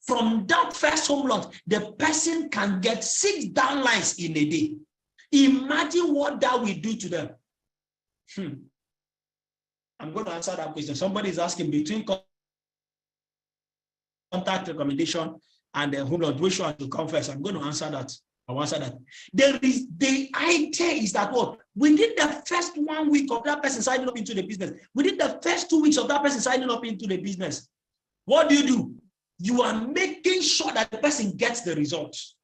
from that first home launch, the person can get 6 downlines in a day. Imagine what that will do to them. I'm going to answer that question. Somebody is asking between contact recommendation and the home launch, which one to come first? I'm going to answer that. I'll answer that. The idea is that what? Within the first 1 week of that person signing up into the business, within the first 2 weeks of that person signing up into the business, what do? You are making sure that the person gets the results.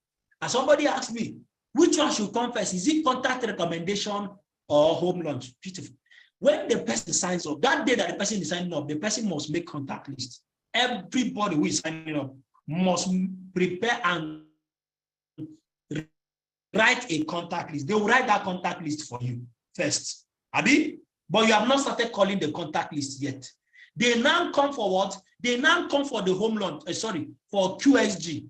And somebody asked me, which one should come first? Is it contact recommendation or home launch? Beautiful. When the person signs up, that day that the person is signing up, the person must make contact list. Everybody who is signing up must prepare and write a contact list. They will write that contact list for you first. Abi? But you have not started calling the contact list yet. They now come for what? They now come for the home launch, for QSG.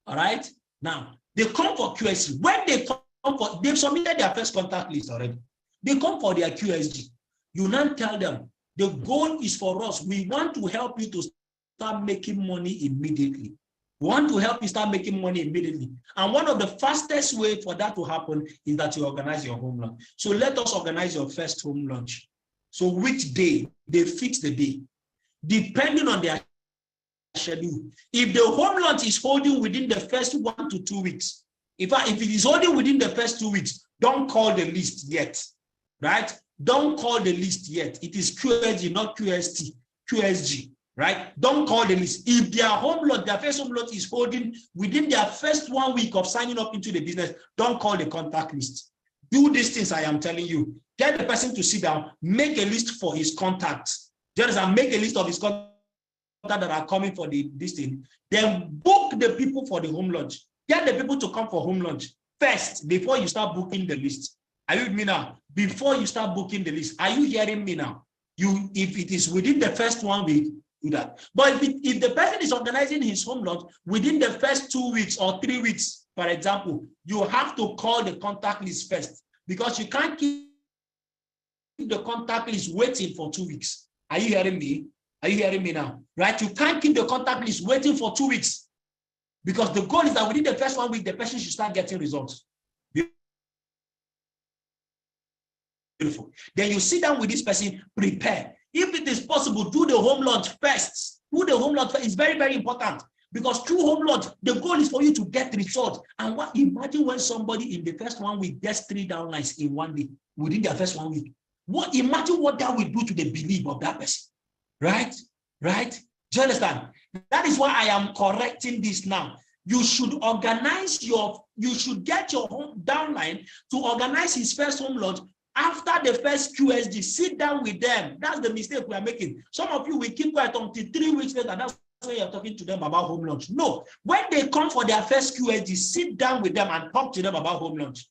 All right? Now, they come for QSG. When they come for, they've submitted their first contact list already. They come for their QSG. You now tell them, the goal is for us. We want to help you to start making money immediately. We want to help you start making money immediately. And one of the fastest way for that to happen is that you organize your home launch. So let us organize your first home launch. So which day? They fix the day. Depending on their schedule. If the home launch is holding within the first 1 to 2 weeks, if it is holding within the first 2 weeks, don't call the list yet, right? Don't call the list yet. It is QSG, not QST, QSG, right? Don't call the list. If their home launch, their first home launch is holding within their first 1 week of signing up into the business, don't call the contact list. Do these things I am telling you. Get the person to sit down, make a list for his contacts. Just make a list of his contacts that are coming for this thing. Then book the people for the home launch. Get the people to come for home launch first before you start booking the list. Are you with me now? Before you start booking the list, are you hearing me now? If it is within the first 1 week, do that. But if the person is organizing his home launch within the first 2 weeks or 3 weeks, for example, you have to call the contact list first, because you can't keep the contact list waiting for 2 weeks. Are you hearing me? Are you hearing me now? Right? You can't keep the contact list waiting for 2 weeks, because the goal is that within the first 1 week, the person should start getting results. Beautiful. Then you sit down with this person, prepare. If it is possible, do the home launch first. Do the home launch first. It's very, very important, because through home launch, the goal is for you to get results. And imagine when somebody in the first 1 week gets 3 downlines in 1 day within their first 1 week. Imagine what that will do to the belief of that person. Right? Right? Do you understand? That is why I am correcting this now. You should organize you should get your home downline to organize his first home launch after the first QSG. Sit down with them. That's the mistake we are making. Some of you will keep quiet until 3 weeks later. That's why you're talking to them about home launch. No. When they come for their first QSG, sit down with them and talk to them about home launch.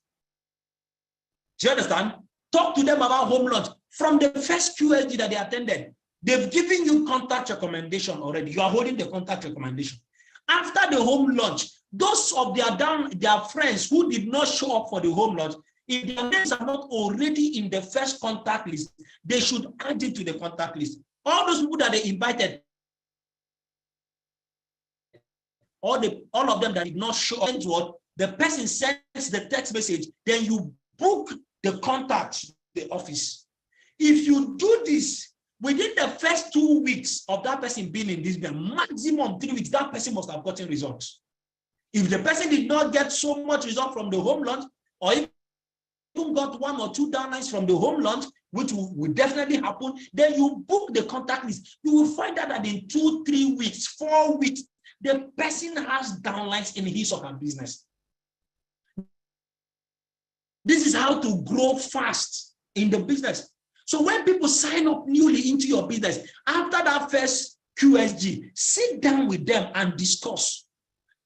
Do you understand? Talk to them about home launch. From the first QSG that they attended, they've given you contact recommendation already. You are holding the contact recommendation. After the home launch, those of their friends who did not show up for the home launch, if their names are not already in the first contact list, they should add it to the contact list. All those people that they invited, all of them that did not show up, what the person sends the text message, then you book the contact the office. If you do this within the first 2 weeks of that person being in this band, maximum 3 weeks, that person must have gotten results. If the person did not get so much result from the home launch, or even got 1 or 2 downlines from the home launch, which will definitely happen, then you book the contact list. You will find out that in 2, 3 weeks, 4 weeks, the person has downlines in his or her business. This is how to grow fast in the business. So when people sign up newly into your business, after that first QSG, sit down with them and discuss.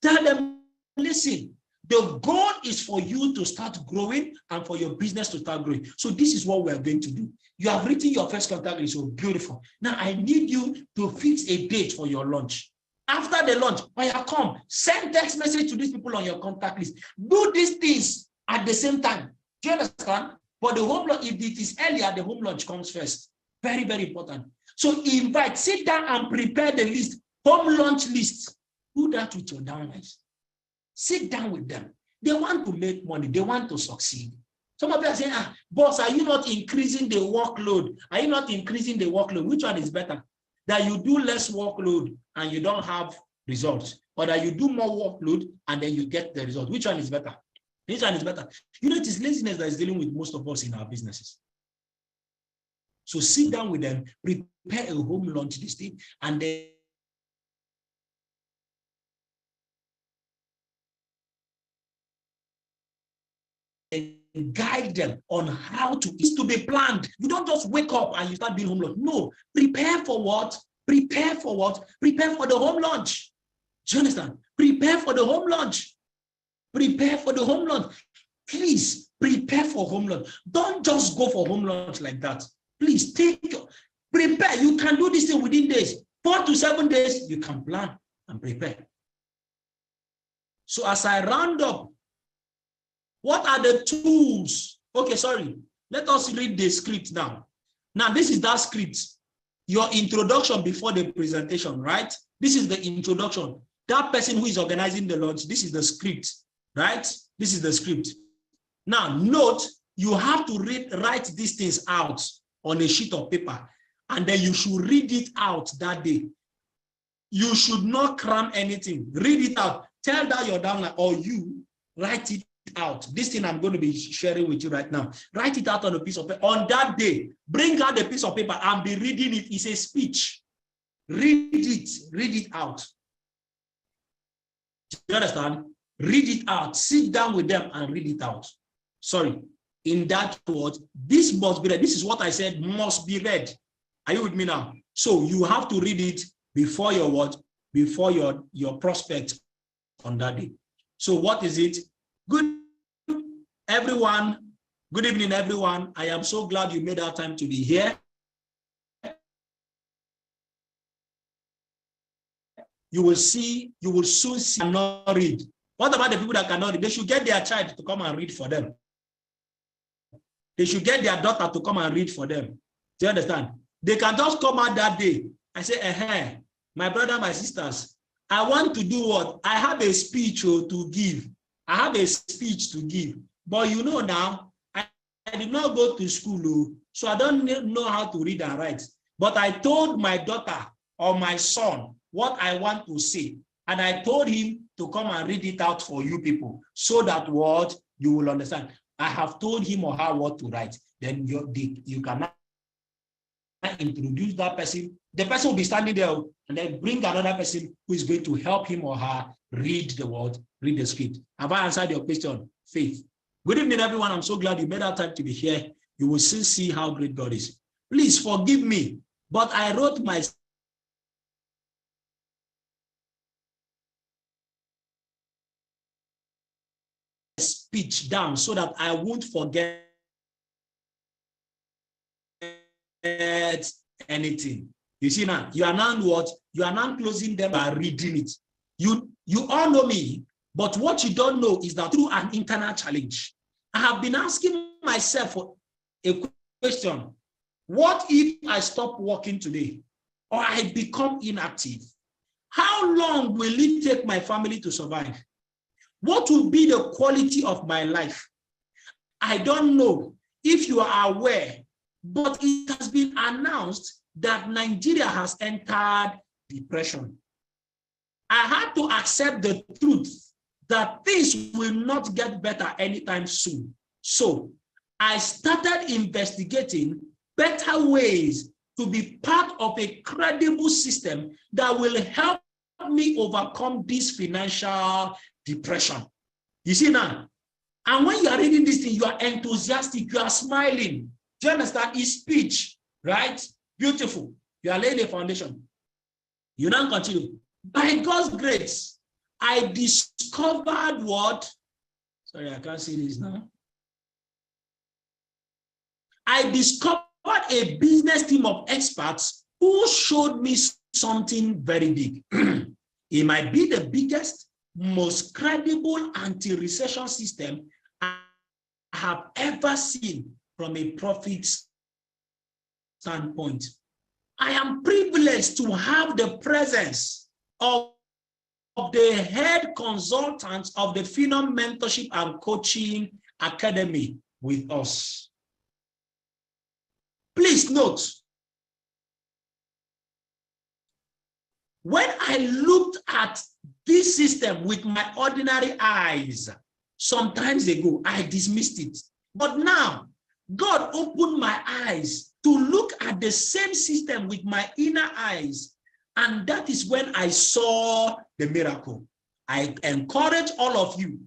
Tell them, listen, the goal is for you to start growing and for your business to start growing. So this is what we are going to do. You have written your first contact list, so beautiful. Now I need you to fix a date for your launch. After the launch, when you come, send text message to these people on your contact list. Do these things at the same time. Do you understand? But the home launch, if it is earlier, the home launch comes first. Very, very important. So invite, sit down and prepare the list, home launch list. Do that with your downlines. Sit down with them. They want to make money. They want to succeed. Some of them are saying, boss, are you not increasing the workload? Are you not increasing the workload? Which one is better? That you do less workload and you don't have results, or that you do more workload and then you get the result? Which one is better? Which one is better? You know, it is laziness that is dealing with most of us in our businesses. So sit down with them, prepare a home launch listing, and then guide them on how to. It's to be planned. You don't just wake up and you start doing home launch. No, prepare for what? Prepare for what? Prepare for the home launch. Do you understand? Prepare for the home launch. Prepare for the home launch. Please prepare for home launch. Don't just go for home launch like that. Please prepare. You can do this thing within days. 4 to 7 days, you can plan and prepare. So as I round up, what are the tools? Okay, sorry. Let us read the script now. Now, this is that script. Your introduction before the presentation, right? This is the introduction. That person who is organizing the launch, this is the script, right? This is the script. Now, note, you have to write these things out on a sheet of paper, and then you should read it out that day. You should not cram anything. Read it out. Tell that your downline, or you write it out. This thing I'm going to be sharing with you right now. Write it out on a piece of paper. On that day, bring out the piece of paper and be reading it. It's a speech. Read it out. Do you understand? Read it out. Sit down with them and read it out. Sorry. In that word, this must be read. This is what I said, must be read. Are you with me now? So you have to read it before your word, before your prospect on that day. So what is it? Good everyone. Good evening, everyone. I am so glad you made our time to be here. You will soon see and not read. What about the people that cannot read? They should get their child to come and read for them. They should get their daughter to come and read for them. Do you understand? They can just come out that day and say, my brother, my sisters, I want to do what? I have a speech to give. I have a speech to give. But you know now, I did not go to school, so I don't know how to read and write. But I told my daughter or my son what I want to say. And I told him to come and read it out for you people, so that what you will understand. I have told him or her what to write. Then you cannot introduce that person. The person will be standing there, and then bring another person who is going to help him or her read the word, read the script. Have I answered your question, Faith? Good evening, everyone. I'm so glad you made our time to be here. You will soon see how great God is. Please forgive me, but I wrote my speech down so that I won't forget anything. You see now, you are now what? You are now closing them and reading it. You all know me, but what you don't know is that through an internal challenge, I have been asking myself a question. What if I stop working today or I become inactive? How long will it take my family to survive? What will be the quality of my life? I don't know if you are aware, but it has been announced that Nigeria has entered depression. I had to accept the truth that things will not get better anytime soon. So I started investigating better ways to be part of a credible system that will help me overcome this financial depression. You see now, and when you are reading this thing, you are enthusiastic, you are smiling. Do you understand? It's speech, right? Beautiful. You are laying a foundation. You now continue. By God's grace, I discovered what? Sorry, I can't see this now. I discovered a business team of experts who showed me something very big. It might be the biggest, most credible anti-recession system I have ever seen from a profit standpoint. I am privileged to have the presence of the head consultants of the Phenom Mentorship and Coaching Academy with us. Please note, when I looked at this system with my ordinary eyes, some times ago, I dismissed it. But now, God opened my eyes to look at the same system with my inner eyes. And that is when I saw the miracle. I encourage all of you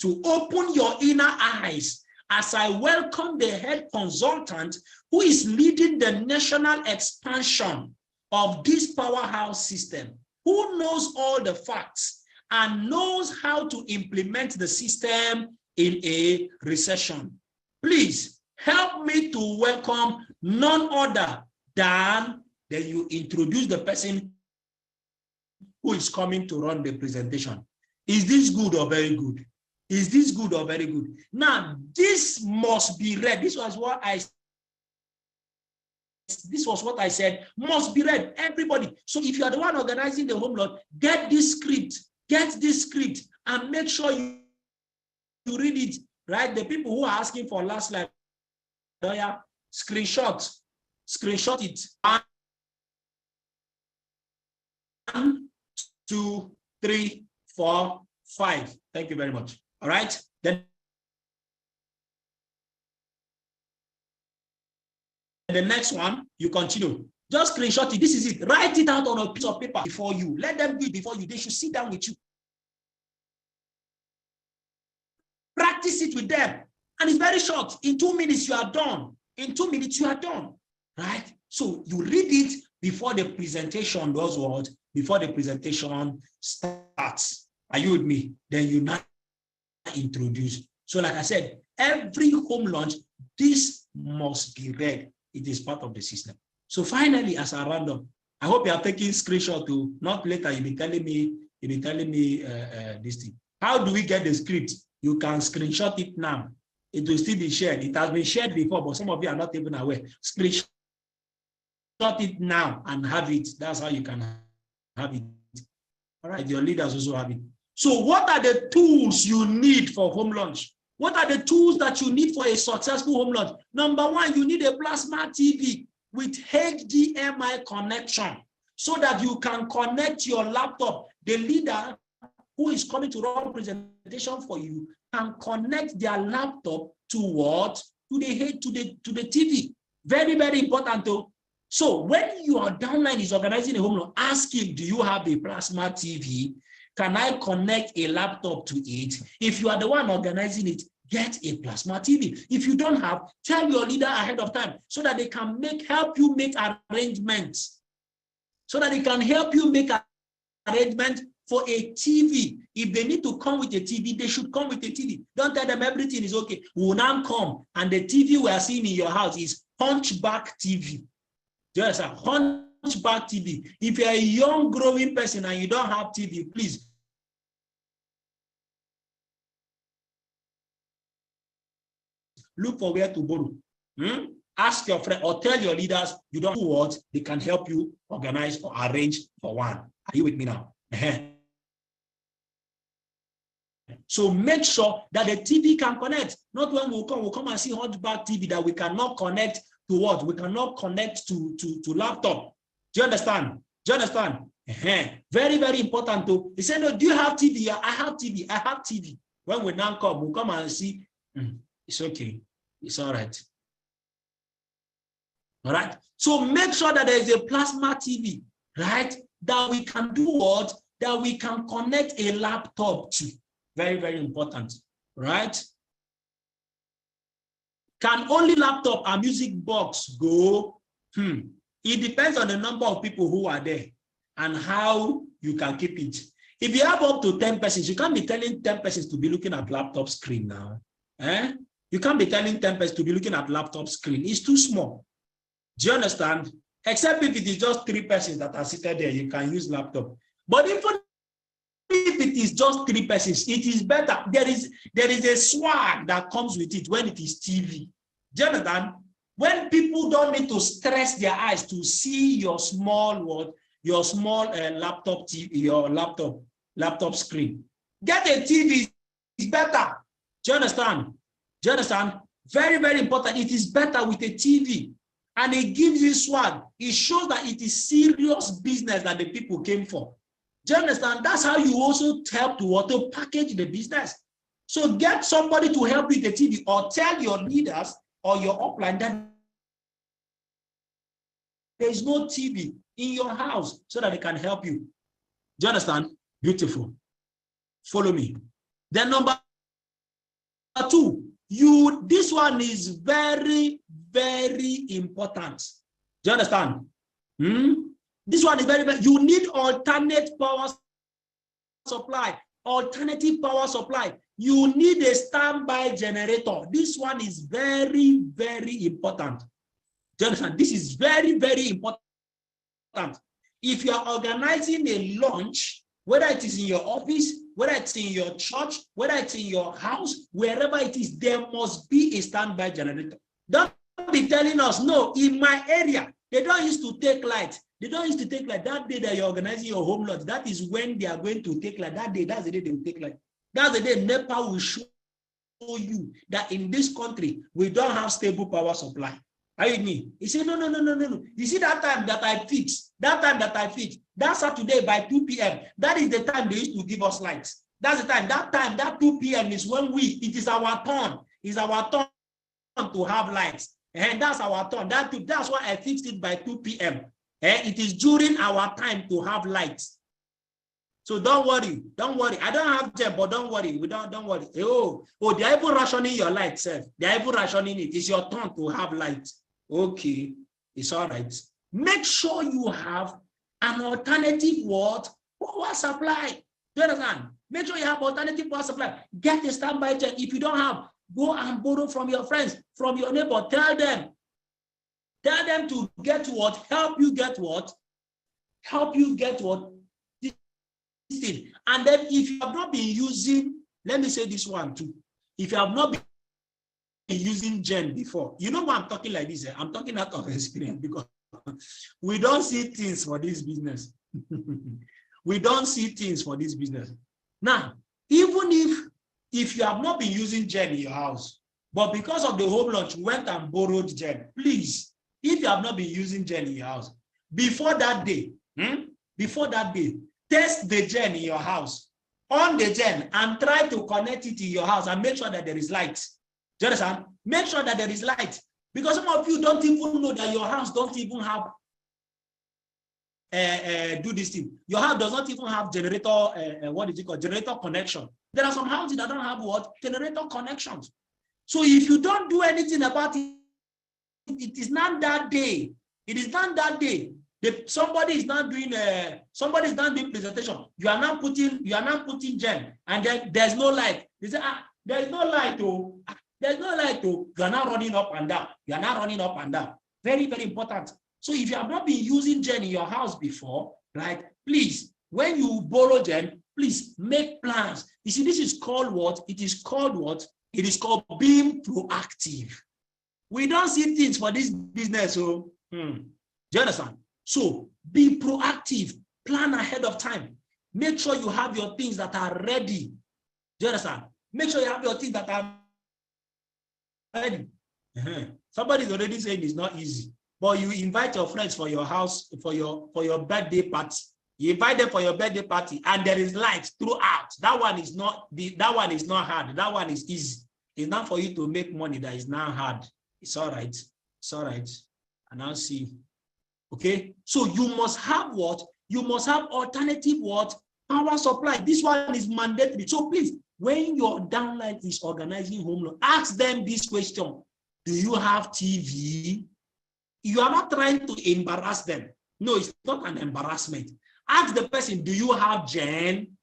to open your inner eyes as I welcome the head consultant who is leading the national expansion of this powerhouse system, who knows all the facts and knows how to implement the system in a recession. Please help me to welcome none other than you introduce the person who is coming to run the presentation. Is this good or very good? Is this good or very good? Now, this must be read. This was what I said, must be read, everybody. So if you are the one organizing the home launch, get this script, and make sure you read it, right? The people who are asking for last slide, screenshot it. 1, 2, 3, 4, 5. Thank you very much. All right. Then the next one, you continue. Just screenshot it. This is it. Write it out on a piece of paper before you. Let them do it before you. They should sit down with you. Practice it with them. And it's very short. In 2 minutes, you are done. In 2 minutes, you are done. Right? So you read it before the presentation does what? Before the presentation starts. Are you with me? Then you now introduce. So like I said, every home launch, this must be read. It is part of the system. So finally, as a random, I hope you are taking screenshot to, not later, you'll be telling me this thing. How do we get the script? You can screenshot it now. It will still be shared. It has been shared before, but some of you are not even aware. Screenshot it now and have it. That's how you can have it. All right, your leaders also have it. So what are the tools you need for home launch? What are the tools that you need for a successful home launch? Number one, you need a plasma TV with HDMI connection so that you can connect your laptop. The leader who is coming to run presentation for you can connect their laptop to what? To the TV. Very, very important though. So when your downline is organizing a home launch, ask him, do you have a plasma TV? Can I connect a laptop to it? If you are the one organizing it, get a plasma TV. If you don't have, tell your leader ahead of time so that they can help you make arrangements. So that they can help you make arrangements for a TV. If they need to come with a TV, they should come with a TV. Don't tell them everything is okay. We will now come and the TV we are seeing in your house is Hunchback TV. Just a hunchback TV. If you're a young growing person and you don't have TV, please look for where to borrow. Ask your friend or tell your leaders you don't know what, they can help you organize or arrange for one. Are you with me now? So make sure that the TV can connect. Not when we'll come and see hunchback TV that we cannot connect to what? We cannot connect to laptop. Do you understand? Do you understand? Very, very important too. He said, no, do you have TV? Yeah, I have TV. I have TV. When we now come, we'll come and see. It's okay. It's all right. All right. So make sure that there is a plasma TV, right? That we can do what? That we can connect a laptop to. Very, very important, right? Can only laptop and music box go? It depends on the number of people who are there and how you can keep it. If you have up to 10 persons, you can't be telling 10 persons to be looking at laptop screen now. You can't be telling 10 persons to be looking at laptop screen. It's too small. Do you understand? Except if it is just 3 persons that are seated there, you can use laptop. But even if it is just 3 persons, it is better. There is a swag that comes with it when it is TV. Do you understand? When people don't need to stress their eyes to see your small laptop TV, your laptop screen. Get a TV, it's better. Do you understand? Do you understand? Very, very important. It is better with a TV. And it gives you swag. It shows that it is serious business that the people came for. Do you understand? That's how you also help to package the business. So get somebody to help you with the TV, or tell your leaders or your upline that there is no TV in your house so that they can help you. Do you understand? Beautiful. Follow me. Then number 2, this one is very, very important. Do you understand? This one is very, very, you need alternate power supply, alternative power supply. You need a standby generator. This one is very, very important. Do you understand? This is very, very important. If you are organizing a lunch, whether it is in your office, whether it's in your church, whether it's in your house, wherever it is, there must be a standby generator. Don't be telling us, no, in my area, they don't used to take light. They don't used to take light. That day that you're organizing your home lot, that is when they are going to take light. That day, that's the day they will take light. That's the day NEPA will show you that in this country, we don't have stable power supply. Are you with me? He said, no. You see that time that I fixed, that Saturday by 2 p.m., that is the time they used to give us lights. That's the time, that 2 p.m. is when it is our turn. It's our turn to have lights. And that's our turn. That's why I fixed it by 2 p.m. It is during our time to have lights. So don't worry. I don't have them, but don't worry. Don't worry. Oh, they're even rationing your light, sir. They're even rationing it. It's your turn to have lights. Okay, it's all right. Make sure you have an alternative power supply. Do you understand? Make sure you have alternative power supply. Get a standby check. If you don't have, go and borrow from your friends, from your neighbor. Tell them to get what? Help you get what? This thing. And then if you have not been using, let me say this one too. If you have not been using Gen before, you know why I'm talking like this? I'm talking out of experience because we don't see things for this business. We don't see things for this business. Now, even if you have not been using Gen in your house, but because of the home launch, you went and borrowed Gen, please, if you have not been using Gen in your house, before that day, test the Gen in your house, on the Gen, and try to connect it in your house and make sure that there is light. Do you understand? Make sure that there is light. Because some of you don't even know that your house don't even have do this thing. Your house does not even have generator, generator connection. There are some houses that don't have generator connections. So if you don't do anything about it, it is not that day. It is not that day. Somebody is not doing presentation. You are not putting Gen, and then there's no light. They say, there's no light. There's no light. You are not running up and down. Very, very important. So if you have not been using Gen in your house before, right, please, when you borrow Gen, please make plans. You see, this is called what? It is called what? It is called being proactive. We don't see things for this business. So, do you understand? So be proactive, plan ahead of time. Make sure you have your things that are ready. Do you understand? Make sure you have your things that are ready. Somebody's already saying it's not easy, but you invite your friends for your house for your birthday party. You invite them for your birthday party, and there is light throughout. That one is not hard. That one is easy. It's not for you to make money. That is not hard. It's all right. It's all right. And I'll see. Okay. So you must have what? You must have alternative what? Power supply. This one is mandatory. So please, when your downline is organizing home loan, ask them this question. Do you have TV? You are not trying to embarrass them. No, it's not an embarrassment. Ask the person, do you have Gen?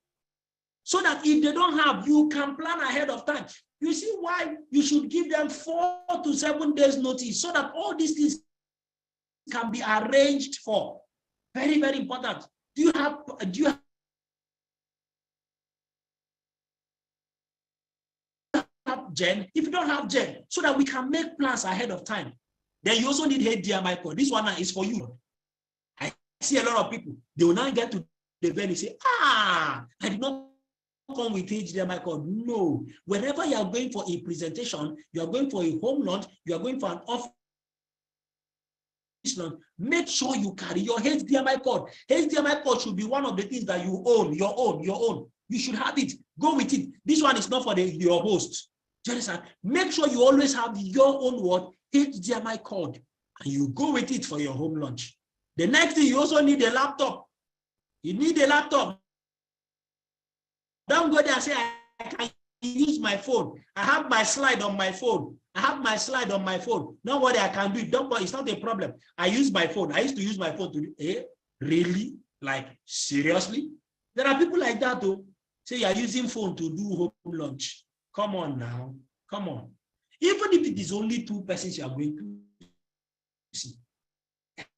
So that if they don't have, you can plan ahead of time. You see why you should give them 4 to 7 days notice so that all these things can be arranged for. Very, very important. Do you have Gen? If you don't have Gen, so that we can make plans ahead of time. Then you also need HDMI cord. This one is for you. I see a lot of people, they will not get to the venue and say, I did not come with HDMI cord. No. Wherever you are going for a presentation, you are going for a home launch, you are going for an office launch, make sure you carry your HDMI cord. HDMI cord should be one of the things that you own, your own. You should have it. Go with it. This one is not for your host. Do you understand? Make sure you always have your own what? HDMI cord, and you go with it for your home launch. The next thing, you also need a laptop. You need a laptop. Don't go there and say, I can use my phone. I have my slide on my phone. Don't worry, I can do it. Don't worry, it's not a problem. I use my phone. I used to use my phone to do, really? Like, seriously? There are people like that, though. Say you're using phone to do home launch. Come on now. Come on. Even if it is only 2 persons you are going to see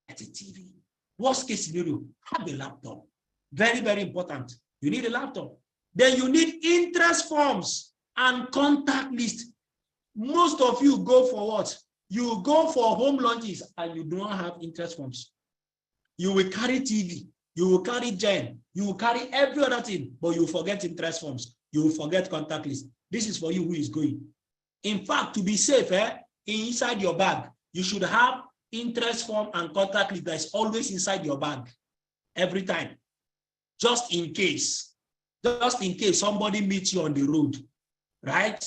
at a TV. Worst case scenario, have a laptop. Very, very important. You need a laptop. Then you need interest forms and contact list. Most of you go for what? You go for home launches and you do not have interest forms. You will carry TV, you will carry Gen, you will carry every other thing, but you forget interest forms. You will forget contact list. This is for you who is going. In fact, to be safe, inside your bag, you should have interest form and contact list that's always inside your bag every time, just in case somebody meets you on the road, right?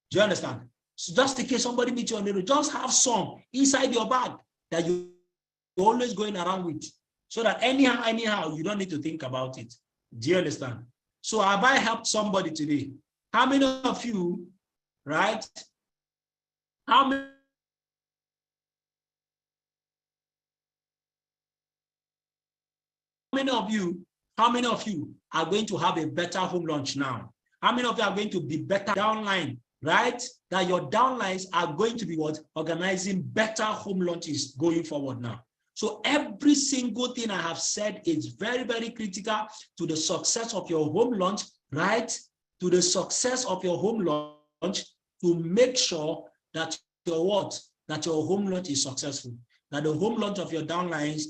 Do you understand? So just in case somebody meets you on the road, just have some inside your bag that you're always going around with, so that anyhow, you don't need to think about it. Do you understand? So have I helped somebody today? How many of you, right? How many of you are going to have a better home launch now? How many of you are going to be better downline, right? That your downlines are going to be what? Organizing better home launches going forward now. So every single thing I have said is very, very critical to the success of your home launch, right? To the success of your home launch, to make sure that your home launch is successful, that the home launch of your downlines